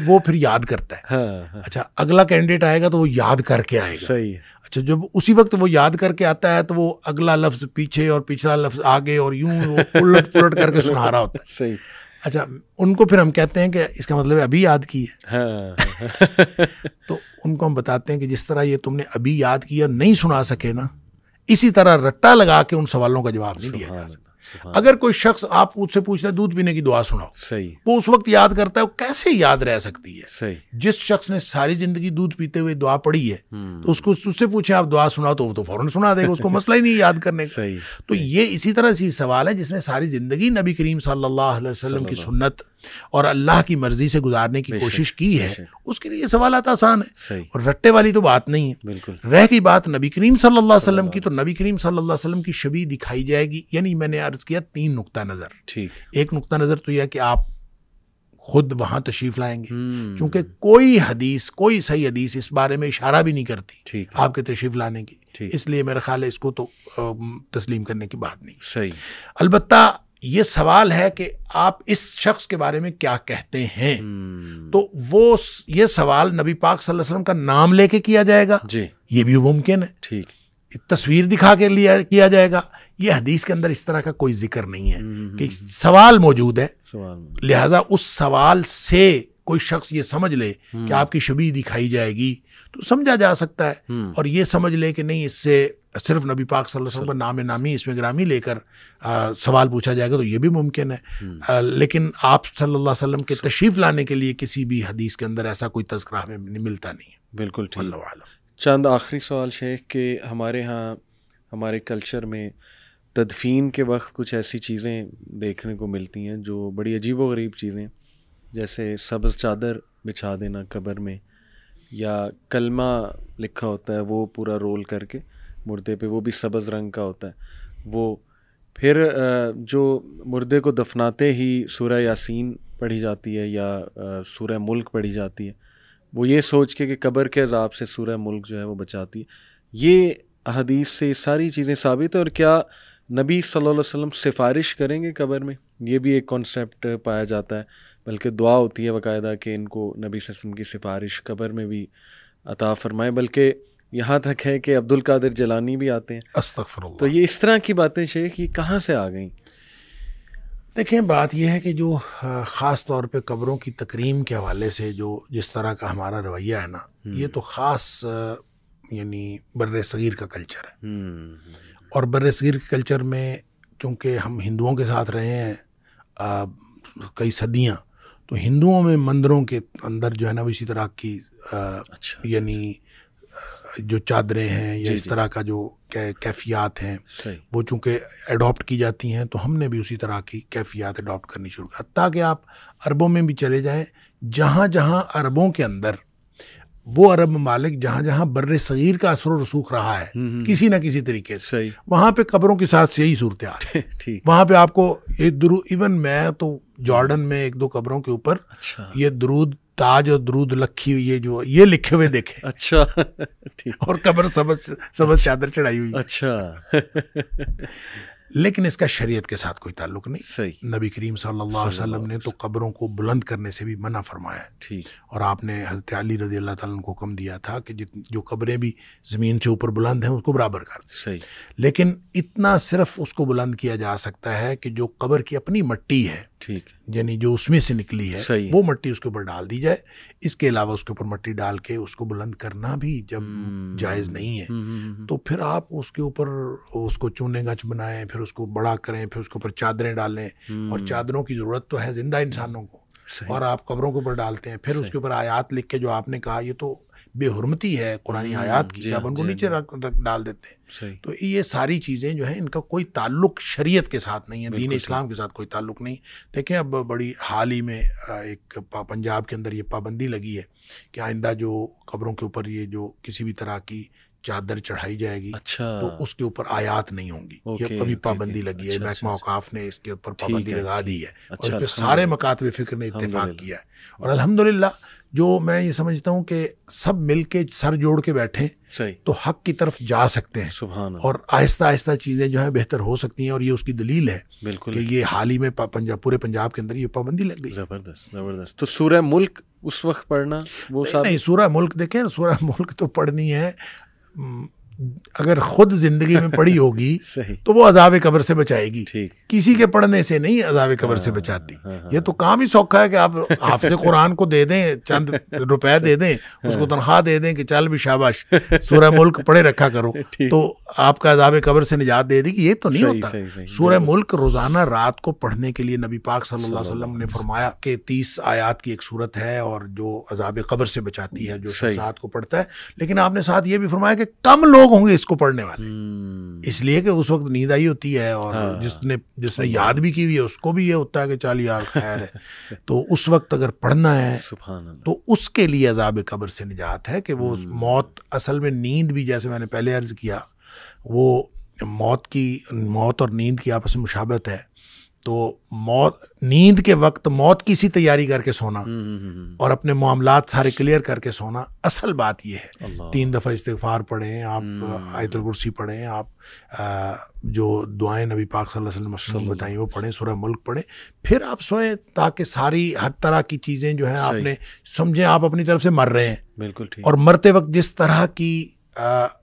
وہ پھر یاد کرتا ہے. اچھا، اگلا کینڈیڈیٹ آئے گا تو وہ یاد کر کے آئے گا. صحیح. اچھا، جب اسی وقت وہ یاد کر کے آتا ہے تو وہ اگلا لفظ پیچھے اور پچھلا لفظ آگے اور یوں وہ الٹ پلٹ کر کے سنا رہا ہوتا ہے. صحیح. اچھا، ان کو پھر ہم کہتے ہیں کہ اس کا مطلب ابھی یاد کی ہے. تو ان کو ہم بتاتے ہیں کہ جس طرح یہ تم نے ابھی یاد کیا نہیں سنا سکے نا، اسی طرح رٹا لگا کے ان سوالوں کا جواب نہیں دیا جا سکتا. اگر کوئی شخص آپ اس سے پوچھتا ہے دودھ پینے کی دعا سناؤ, صحیح, وہ اس وقت یاد کرتا ہے, وہ کیسے یاد رہ سکتی ہے؟ صحیح. جس شخص نے ساری زندگی دودھ پیتے ہوئے دعا پڑھی ہے تو اس سے پوچھیں آپ دعا سناؤ تو وہ تو فوراً سنا دے گا, اس کو مسئلہ ہی نہیں یاد کرنے کا. تو یہ اسی طرح سے سوال ہے جس نے ساری زندگی نبی کریم صلی اللہ علیہ وسلم کی سنت اور اللہ کی مرضی سے گزارنے کی کوشش کی ہے, اس کے لیے یہ سوالات آسان ہیں اور رٹے والی تو بات نہیں ہے. رہ گئی بات نبی کریم صلی اللہ علیہ وسلم کی, تو نبی کریم صلی اللہ علیہ وسلم کی شبیہ دکھائی جائے گی. یعنی میں نے عرض کیا 3 نقطہ نظر. ایک نقطہ نظر تو یہ ہے کہ آپ خود وہاں تشریف لائیں گے, چونکہ کوئی حدیث, کوئی صحیح حدیث اس بارے میں اشارہ بھی نہیں کرتی آپ کے تشریف لانے کی, اس لیے میرا خیال ہے اس کو تو تسلیم کرنے کی بات نہیں. صحیح. البتہ یہ سوال ہے کہ آپ اس شخص کے بارے میں کیا کہتے ہیں, تو وہ یہ سوال نبی پاک صلی اللہ علیہ وسلم کا نام لے کے کیا جائے گا, یہ بھی ممکن ہے. ٹھیک. تصویر دکھا کے کیا جائے گا. یہ حدیث کے اندر اس طرح کا کوئی ذکر نہیں ہے کہ سوال موجود ہے, لہذا اس سوال سے کوئی شخص یہ سمجھ لے کہ آپ کی شبیہ دکھائی جائے گی تو سمجھا جا سکتا ہے, اور یہ سمجھ لے کہ نہیں اس سے صرف نبی پاک صلی اللہ علیہ وسلم کا نام نامی اس میں گرامی لے کر سوال پوچھا جائے گا, تو یہ بھی ممکن ہے. لیکن آپ صلی اللہ علیہ وسلم کے تشریف لانے کے لیے کسی بھی حدیث کے اندر ایسا کوئی تذکرہ ہمیں ملتا نہیں ہے. بالکل ٹھیک. چند آخری سوال شیخ کہ ہمارے ہاں ہمارے کلچر میں تدفین کے وقت کچھ ایسی چیزیں دیکھنے کو ملتی ہیں جو بڑی عجیب و غریب چیزیں, جیسے سبز چادر بچھا دینا قبر میں, یا کلمہ لکھا ہوتا ہے وہ پورا رول کر کے مردے پہ, وہ بھی سبز رنگ کا ہوتا ہے وہ. پھر جو مردے کو دفناتے ہی سورہ یاسین پڑھی جاتی ہے یا سورہ ملک پڑھی جاتی ہے, وہ یہ سوچ کے کہ قبر کے عذاب سے سورہ ملک جو ہے وہ بچاتی ہے. یہ حدیث سے ساری چیزیں ثابت ہے. اور کیا نبی صلی اللہ علیہ وسلم سفارش کریں گے قبر میں؟ یہ بھی ایک کانسیپٹ پایا جاتا ہے, بلکہ دعا ہوتی ہے باقاعدہ کہ ان کو نبی صلی اللہ علیہ وسلم کی سفارش قبر میں بھی عطا فرمائے, بلکہ یہاں تک ہے کہ عبد القادر جیلانی بھی آتے ہیں. استغفر اللہ. تو یہ اس طرح کی باتیں شیخ یہ کہاں سے آ گئیں؟ دیکھیں بات یہ ہے کہ جو خاص طور پہ قبروں کی تکریم کے حوالے سے جو جس طرح کا ہمارا رویہ ہے نا, یہ تو خاص یعنی بر صغیر کا کلچر ہے. اور بر صغیر کے کلچر میں چونکہ ہم ہندوؤں کے ساتھ رہے ہیں کئی صدیاں, تو ہندوؤں میں مندروں کے اندر جو ہے نا وہ اسی طرح کی یعنی جو چادریں ہیں یا اس طرح کا جو کیفیات ہیں وہ چونکہ اڈاپٹ کی جاتی ہیں, تو ہم نے بھی اسی طرح کی کیفیات اڈاپٹ کرنی شروع کی. حتیٰ کہ آپ عربوں میں بھی چلے جائیں, جہاں جہاں عربوں کے اندر وہ عرب ممالک جہاں جہاں بر صغیر کا اثر و رسوخ رہا ہے کسی نہ کسی طریقے سے, وہاں پہ قبروں کے ساتھ یہی صورتحال ہے. وہاں پہ آپ کو ایون میں تو جارڈن میں 1-2 قبروں کے اوپر یہ درود تاج اور درود لکھی ہوئی ہے جو یہ لکھے ہوئے دیکھے. اچھا. اور قبر سبز چادر چڑھائی ہوئی. اچھا. لیکن اس کا شریعت کے ساتھ کوئی تعلق نہیں. نبی کریم صلی اللہ علیہ وسلم نے تو قبروں کو بلند کرنے سے بھی منع فرمایا ہے, اور آپ نے حضرت علی رضی اللہ تعالیٰ عنہ کو حکم دیا تھا کہ جو قبریں بھی زمین سے اوپر بلند ہیں اس کو برابر کر دیں. لیکن اتنا صرف اس کو بلند کیا جا سکتا ہے کہ جو قبر کی اپنی مٹی ہے, یعنی جو اس میں سے نکلی ہے وہ مٹی اس کے اوپر ڈال دی جائے. اس کے علاوہ اس کے اوپر مٹی ڈال کے اس کو بلند کرنا بھی جب جائز نہیں ہے, تو پھر آپ اس کے اوپر اس کو چونے گچ بنائیں, پھر اس کو بڑا کریں, پھر اس کے اوپر چادریں ڈالیں, اور چادروں کی ضرورت تو ہے زندہ انسانوں کو, اور آپ قبروں کے اوپر ڈالتے ہیں. پھر اس کے اوپر آیات لکھ کے جو آپ نے کہا یہ تو بے حرمتی ہے قرآنی آیات کی, آپ ان کو نیچے ڈال دیتے ہیں. تو یہ ساری چیزیں جو ہیں ان کا کوئی تعلق شریعت کے ساتھ نہیں ہے, دین اسلام کے ساتھ کوئی تعلق نہیں. دیکھیں اب بڑی حال ہی میں ایک پنجاب کے اندر یہ پابندی لگی ہے کہ آئندہ جو قبروں کے اوپر یہ جو کسی بھی طرح کی چادر چڑھائی جائے گی تو اس کے اوپر آیات نہیں ہوں گی. یہ ابھی پابندی لگی ہے, محکمہ اوقاف نے اس کے اوپر پابندی لگا دی ہے, اور اس پہ سارے مکاتب فکر نے اتفاق کیا ہے. اور الحمدللہ جو میں یہ سمجھتا ہوں کہ سب مل کے سر جوڑ کے بیٹھیں تو حق کی طرف جا سکتے ہیں, اور آہستہ آہستہ چیزیں جو ہیں بہتر ہو سکتی ہیں. اور یہ اس کی دلیل ہے کہ یہ حال ہی میں پورے پنجاب کے اندر یہ پابندی لگ گئی. زبردست. تو سورہ ملک اس وقت پڑھنا وہ نہیں, سورہ ملک دیکھیں, سورہ ملک تو پڑھنی ہے اگر خود زندگی میں پڑھی ہوگی تو وہ عذاب قبر سے بچائے گی، کسی کے پڑھنے سے نہیں عذاب قبر سے بچاتی. یہ تو کام ہی سوکھا ہے کہ آپ حافظ قرآن کو دے دیں، چند روپے دے دیں، اس کو تنخواہ دے دیں کہ چل بھی شاباش سورہ ملک پڑھے رکھا کرو تو آپ کا عذاب قبر سے نجات دے دے گی. یہ تو نہیں ہوتا. سورہ ملک روزانہ رات کو پڑھنے کے لیے نبی پاک صلی اللہ علیہ وسلم نے فرمایا کہ 30 آیات کی ایک صورت ہے اور جو عذاب قبر سے بچاتی ہے جو رات کو پڑھتا ہے. لیکن آپ نے ساتھ یہ بھی فرمایا کہ کم لوگ ہوں گے اس کو پڑھنے والے، اس لیے کہ اس وقت نیند آئی ہوتی ہے اور جس نے یاد بھی کی ہوئی ہے اس کو بھی یہ ہوتا ہے کہ چل یار خیر ہے. تو اس وقت اگر پڑھنا ہے تو اس کے لیے عذاب قبر سے نجات ہے کہ وہ موت، اصل میں نیند بھی جیسے میں نے پہلے عرض کیا وہ موت اور نیند کی آپس میں مشابہت ہے. تو نیند کے وقت موت کی سی تیاری کر کے سونا اور اپنے معاملات سارے کلیئر کر کے سونا، اصل بات یہ ہے. 3 دفعہ استغفار پڑھیں آپ، آیت الکرسی پڑھیں آپ، جو دعائیں نبی پاک صلی اللہ علیہ وسلم بتائیں وہ پڑھیں، سورہ ملک پڑھیں، پھر آپ سوئیں تاکہ ساری ہر طرح کی چیزیں جو ہیں آپ نے سمجھیں آپ اپنی طرف سے مر رہے ہیں. بالکل ٹھیک. اور مرتے وقت جس طرح کی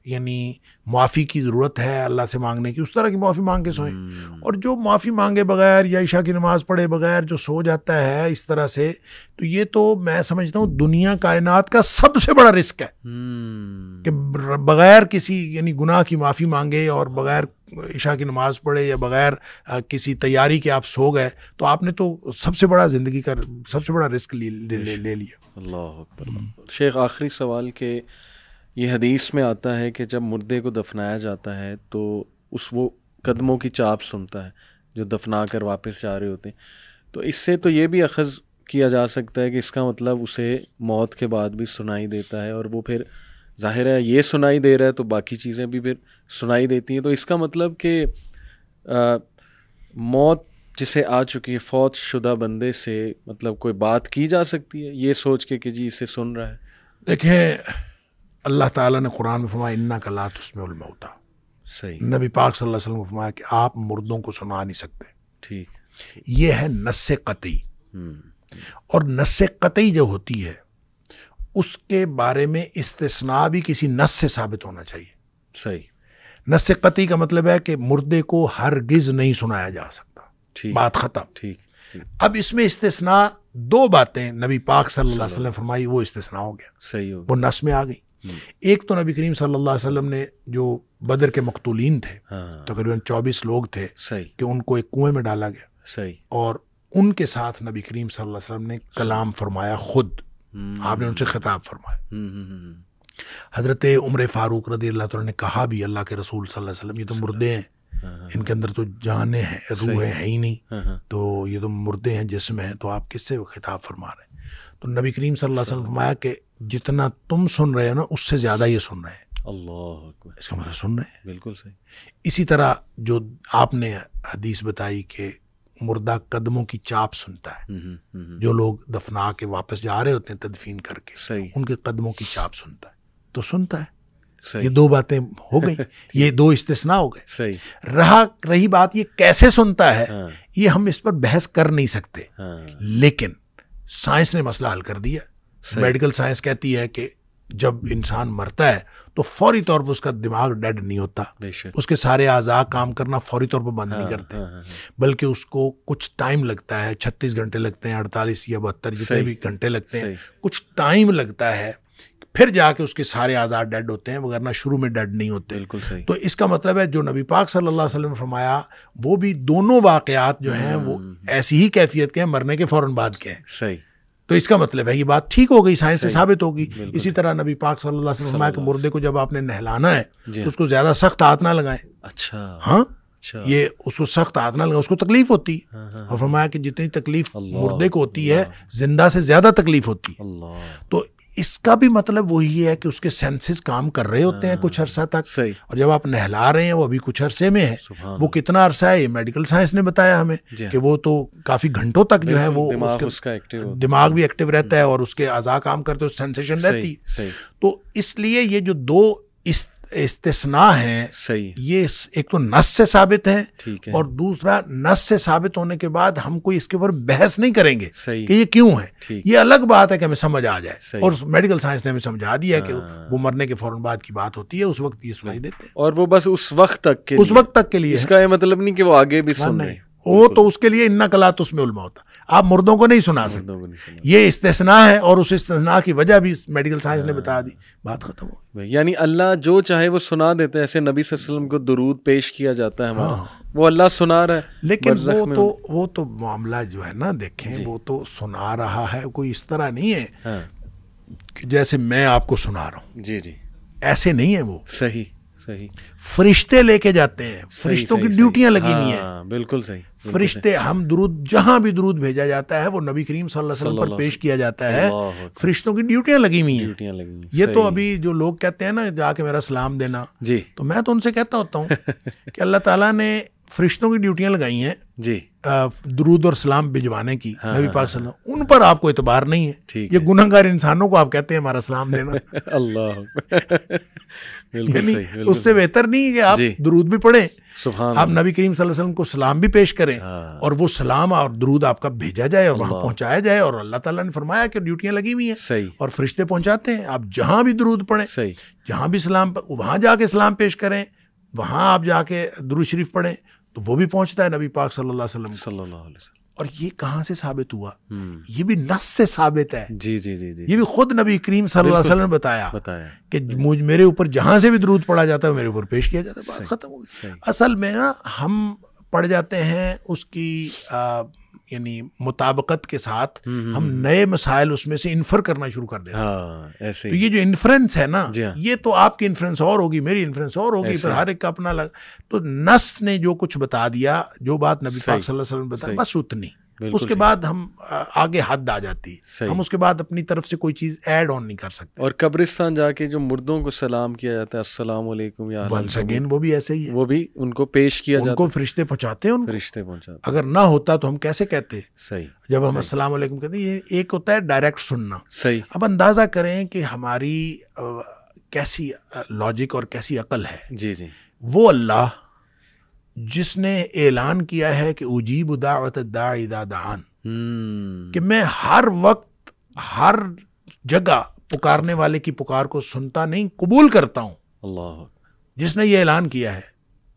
یعنی معافی کی ضرورت ہے اللہ سے مانگنے کی، اس طرح کی معافی مانگ کے سوئیں. اور جو معافی مانگے بغیر یا عشاء کی نماز پڑھے بغیر جو سو جاتا ہے اس طرح سے، تو یہ تو میں سمجھتا ہوں دنیا کائنات کا سب سے بڑا رسک ہے کہ بغیر کسی یعنی گناہ کی معافی مانگے اور بغیر عشاء کی نماز پڑھے یا بغیر کسی تیاری کے آپ سو گئے تو آپ نے تو سب سے بڑا زندگی کا سب سے بڑا رسک لے لیا. اللہ اکبر. شیخ آخری سوال کہ یہ حدیث میں آتا ہے کہ جب مردے کو دفنایا جاتا ہے تو وہ قدموں کی چاپ سنتا ہے جو دفنا کر واپس جا رہے ہوتے ہیں. تو اس سے تو یہ بھی اخذ کیا جا سکتا ہے کہ اس کا مطلب اسے موت کے بعد بھی سنائی دیتا ہے، اور وہ پھر ظاہر ہے یہ سنائی دے رہا ہے تو باقی چیزیں بھی پھر سنائی دیتی ہیں. تو اس کا مطلب کہ موت جسے آ چکی ہے فوت شدہ بندے سے مطلب کوئی بات کی جا سکتی ہے یہ سوچ کے کہ جی اسے سن رہا ہے؟ دیکھیں اللہ تعالیٰ نے قرآن میں فرمایا اِنَّکَ لَا تُسْمِعُ الْمَوْتَىٰ. صحیح. نبی پاک صلی اللہ علیہ وسلم نے فرمایا کہ آپ مردوں کو سنا نہیں سکتے. ٹھیک. یہ ہے نص قطعی. اور نص قطعی جو ہوتی ہے اس کے بارے میں استثناء بھی کسی نص سے ثابت ہونا چاہیے. صحیح. نص قطعی کا مطلب ہے کہ مردے کو ہرگز نہیں سنایا جا سکتا. بات ختم. ٹھیک. اب اس میں استثناء 2 باتیں نبی پاک صلی اللہ علیہ وسلم فرمائی، وہ استثناء ہو گیا. صحیح. وہ نص میں آ گئی. ایک تو نبی کریم صلی اللہ علیہ وسلم نے جو بدر کے مقتولین تھے تقریباً 24 لوگ تھے کہ ان کو ایک کنویں میں ڈالا گیا. صحیح. اور ان کے ساتھ نبی کریم صلی اللہ علیہ وسلم نے کلام فرمایا، خود آپ نے ان سے خطاب فرمایا. حضرت عمر فاروق رضی اللہ عنہ نے کہا بھی اللہ کے رسول صلی اللہ علیہ وسلم یہ تو مردے ہیں، ان کے اندر تو جانیں ہیں، روح ہے ہی نہیں، تو یہ تو مردے ہیں، جسم ہیں، تو آپ کس سے خطاب فرما رہے ہیں؟ تو نبی کریم صلی اللہ علیہ وسلم فرمایا کہ جتنا تم سن رہے ہو نا اس سے زیادہ یہ سن رہے ہیں. اللہ اکبر. اس کا مطلب سن رہے ہیں. بالکل صحیح. اسی طرح جو آپ نے حدیث بتائی کہ مردہ قدموں کی چاپ سنتا ہے، جو لوگ دفنا کے واپس جا رہے ہوتے ہیں تدفین کر کے، ان کے قدموں کی چاپ سنتا ہے، تو سنتا ہے. یہ 2 باتیں ہو گئی. یہ 2 استثناء ہو گئے. صحیح. رہی بات یہ کیسے سنتا ہے، یہ ہم اس پر بحث کر نہیں سکتے، لیکن سائنس نے مسئلہ حل کر دیا. میڈیکل سائنس کہتی ہے کہ جب انسان مرتا ہے تو فوری طور پر اس کا دماغ ڈیڈ نہیں ہوتا، اس کے سارے اعضاء کام کرنا فوری طور پر بند نہیں کرتے، بلکہ اس کو کچھ ٹائم لگتا ہے. 36 گھنٹے لگتے ہیں، 48 یا 72 جتنے بھی گھنٹے لگتے ہیں، کچھ ٹائم لگتا ہے، پھر جا کے اس کے سارے اعضاء ڈیڈ ہوتے ہیں، وغیرہ شروع میں ڈیڈ نہیں ہوتے. تو اس کا مطلب ہے جو نبی پاک صلی اللہ علیہ وسلم نے فرمایا وہ بھی دونوں واقعات جو ہیں وہ ایسی ہی کیفیت کے ہیں، مرنے کے فوراً بعد کے ہیں. صحیح. تو اس کا مطلب ہے یہ بات ٹھیک ہو گئی، سائنس سے ثابت ہوگی. اسی طرح نبی پاک صلی اللہ علیہ وسلم نے فرمایا کہ مردے کو جب آپ نے نہلانا ہے تو اس کو زیادہ سخت ہاتھ نہ لگائیں. اچھا. ہاں، یہ اس کو سخت ہاتھ نہ لگائیں، اس کو تکلیف ہوتی ہے. اور فرمایا کہ جتنی تکلیف مردے کو ہوتی ہے زندہ سے زیادہ تکلیف ہوتی ہے. تو اس کا بھی مطلب وہی ہے کہ اس کے سینسز کام کر رہے ہوتے ہیں کچھ عرصہ تک، اور جب آپ نہلا رہے ہیں وہ ابھی کچھ عرصے میں ہے. وہ کتنا عرصہ ہے یہ میڈیکل سائنس نے بتایا ہمیں کہ وہ تو کافی گھنٹوں تک جو ہے وہ دماغ بھی ایکٹیو رہتا ہے اور اس کے اعضاء کام کرتے ہیں، سینسیشن رہتی ہے. تو اس لیے یہ جو 2 استثناء ہیں صحیح، یہ ایک تو نص سے ثابت ہے، ٹھیک ہے، اور دوسرا نص سے ثابت ہونے کے بعد ہم کوئی اس کے اوپر بحث نہیں کریں گے صحیح کہ یہ کیوں ہے. ٹھیک، یہ الگ بات ہے کہ ہمیں سمجھ آ جائے، صحیح. اور میڈیکل سائنس نے ہمیں سمجھا دیا کہ وہ مرنے کے فوراً بعد کی بات ہوتی ہے، اس وقت یہ سنائی دیتے ہیں، اور وہ بس اس وقت تک کے اس وقت تک کے لیے. اس کا یہ مطلب نہیں کہ وہ آگے بھی سن رہے ہیں، وہ تو اس کے لیے ان نقلات اس میں علما ہوتا، آپ مردوں کو نہیں سنا سکتے. یہ استثناء ہے، اور اس استثناء کی وجہ بھی میڈیکل سائنس نے بتا دی، بات ختم ہو گئی. یعنی اللہ جو چاہے وہ سنا دیتے ہیں. ایسے نبی صلی اللہ علیہ وسلم کو درود پیش کیا جاتا ہے ہمارا، وہ اللہ سنا رہا ہے، لیکن وہ تو معاملہ جو ہے نا، دیکھیں وہ تو سنا رہا ہے، کوئی اس طرح نہیں ہے کہ جیسے میں آپ کو سنا رہا ہوں، جی جی، ایسے نہیں ہے. وہ صحیح صحیح، فرشتے لے کے جاتے ہیں، فرشتوں کی ڈیوٹیاں لگی ہوئی ہیں. بالکل صحیح. فرشتے، ہم درود جہاں بھی درود بھیجا جاتا ہے وہ نبی کریم صلی اللہ علیہ وسلم پر پیش کیا جاتا ہے، فرشتوں کی ڈیوٹیاں لگی ہوئی ہیں. یہ تو ابھی جو لوگ کہتے ہیں نا جا کے میرا سلام دینا، جی، تو میں تو ان سے کہتا ہوتا ہوں کہ اللہ تعالیٰ نے فرشتوں کی ڈیوٹیاں لگائی ہیں جی، درود اور سلام بھجوانے کی نبی پاک صلی اللہ علیہ وسلم، ان پر آپ کو اعتبار نہیں ہے. یہ گناہ گار انسانوں کو آپ کہتے ہیں ہمارا سلام دینا. اللہ، یعنی اس سے بہتر نہیں ہے کہ آپ درود بھی پڑھیں، آپ نبی کریم صلی اللہ علیہ وسلم کو سلام بھی پیش کریں، اور وہ سلام اور درود آپ کا بھیجا جائے اور وہاں پہنچایا جائے. اور اللہ تعالیٰ نے فرمایا کہ ڈیوٹیاں لگی ہوئی ہیں اور فرشتے پہنچاتے ہیں. آپ جہاں بھی درود پڑھیں، جہاں بھی سلام، وہاں جا کے سلام پیش کریں، وہاں آپ جا کے درود شریف پڑھیں تو وہ بھی پہنچتا ہے نبی پاک صلی اللہ علیہ وسلم. اور یہ کہاں سے ثابت ہوا؟ یہ بھی نص سے ثابت ہے. جی جی جی جی، یہ بھی خود نبی کریم صلی اللہ علیہ وسلم نے بتایا کہ میرے اوپر جہاں سے بھی درود پڑھا جاتا ہے میرے اوپر پیش کیا جاتا ہے. بات ختم ہو گئی. اصل میں نا ہم پڑھ جاتے ہیں اس کی یعنی مطابقت کے ساتھ، ہم نئے مسائل اس میں سے انفر کرنا شروع کر دیتے ہیں. تو یہ جو انفرنس ہے نا، یہ تو آپ کی انفرنس اور ہوگی، میری انفرنس اور ہوگی، پھر ہر ایک کا اپنا الگ. تو نص نے جو کچھ بتا دیا، جو بات نبی پاک صلی اللہ علیہ وسلم نے بتایا، بس اتنی. اس کے بعد ہم آگے حد آ جاتی، ہم اس کے بعد اپنی طرف سے کوئی چیز ایڈ آن نہیں کر سکتے. اور قبرستان جا کے جو مردوں کو سلام کیا جاتا ہے، السلام علیکم یا ونس اگین، وہ بھی ایسے ہی ہے، وہ بھی ان کو پیش کیا جاتا ہے، ان کو فرشتے پہنچاتے ہیں. فرشتے پہنچاتے. اگر نہ ہوتا تو ہم کیسے کہتے؟ صحیح. جب ہم السلام علیکم کہتے ہیں، یہ ایک ہوتا ہے ڈائریکٹ سننا. صحیح. اب اندازہ کریں کہ ہماری کیسی لاجک اور کیسی عقل ہے. جی جی. وہ اللہ جس نے اعلان کیا ہے کہ اجیب دعوت الداعی اذا دعان، کہ میں ہر وقت ہر جگہ پکارنے والے کی پکار کو سنتا نہیں، قبول کرتا ہوں. اللہ، جس نے یہ اعلان کیا ہے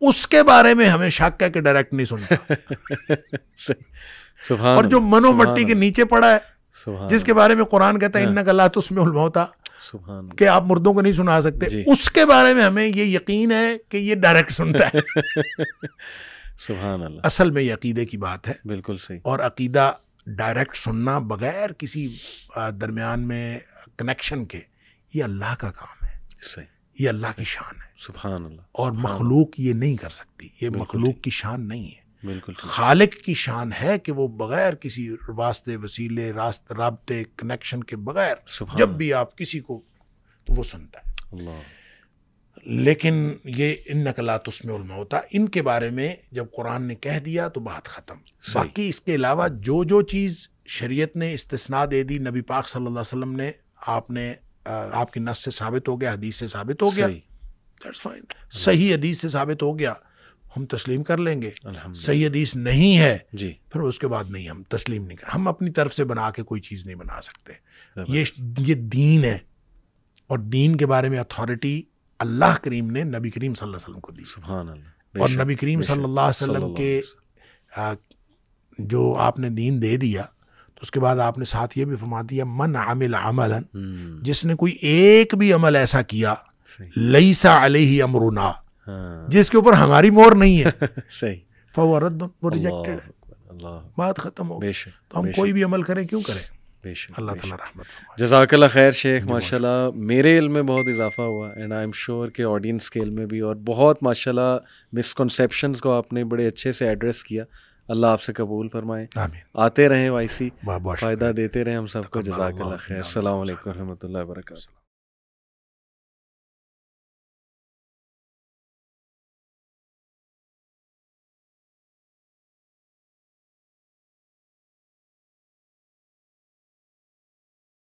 اس کے بارے میں ہمیں شک ہے کہ ڈائریکٹ نہیں سنتا. اور جو منو مٹی کے نیچے پڑا ہے، جس کے بارے میں قرآن کہتا ہے انک لا تسمع الموتیٰ، کہ آپ مردوں کو نہیں سنا سکتے، اس کے بارے میں ہمیں یہ یقین ہے کہ یہ ڈائریکٹ سنتا ہے. سبحان اللہ. اصل میں یہ عقیدے کی بات ہے. بالکل صحیح. اور عقیدہ ڈائریکٹ سننا بغیر کسی درمیان میں کنیکشن کے، یہ اللہ کا کام ہے. صحیح. یہ اللہ کی شان ہے. سبحان اللہ. اور مخلوق یہ نہیں کر سکتی، یہ مخلوق کی شان نہیں ہے. بالکل. خالق کی شان ہے کہ وہ بغیر کسی واسطے، وسیلے، رابطے، کنیکشن کے بغیر جب بھی آپ کسی کو، تو وہ سنتا ہے. اللہ. لیکن یہ انک لا تسمع الموتیٰ، ان کے بارے میں جب قرآن نے کہہ دیا تو بات ختم. باقی اس کے علاوہ جو چیز شریعت نے استثناء دے دی، نبی پاک صلی اللہ علیہ وسلم نے آپ کی نص سے ثابت ہو گیا، حدیث سے ثابت ہو گیا، دیٹس فائن. صحیح حدیث سے ثابت ہو گیا، ہم تسلیم کر لیں گے. صحیح حدیث نہیں ہے جی، پھر اس کے بعد نہیں، ہم تسلیم نہیں ہم اپنی طرف سے بنا کے کوئی چیز نہیں بنا سکتے. یہ دین ہے، اور دین کے بارے میں اتھارٹی اللہ کریم نے نبی کریم صلی اللہ علیہ وسلم کو دی. سبحان اللہ. اور نبی کریم صلی اللہ علیہ وسلم کے جو آپ نے دین دے دیا، تو اس کے بعد آپ نے ساتھ یہ بھی فرما دیا، من عمل عملا، جس نے کوئی ایک بھی عمل ایسا کیا، لیس علیہ امرنا، جس کے اوپر ہماری مہر نہیں ہے، فہو رد، وہ ریجیکٹڈ ہے. بات ختم ہو گئی. تو ہم کوئی بھی عمل کریں کیوں کریں؟ اللہ تعالیٰ رحمت فرمائے. جزاک اللہ خیر شیخ، ماشاء اللہ میرے علم میں بہت اضافہ ہوا، اینڈ آئی ایم شیور کہ آڈینس کے علم میں بھی، اور بہت ماشاء اللہ مسکنسیپشنز کو آپ نے بڑے اچھے سے ایڈریس کیا. اللہ آپ سے قبول فرمائے. آتے رہیں وائسی، فائدہ دیتے رہیں ہم سب کو. جزاک اللہ خیر. السلام علیکم و رحمۃ اللہ وبرکاتہ.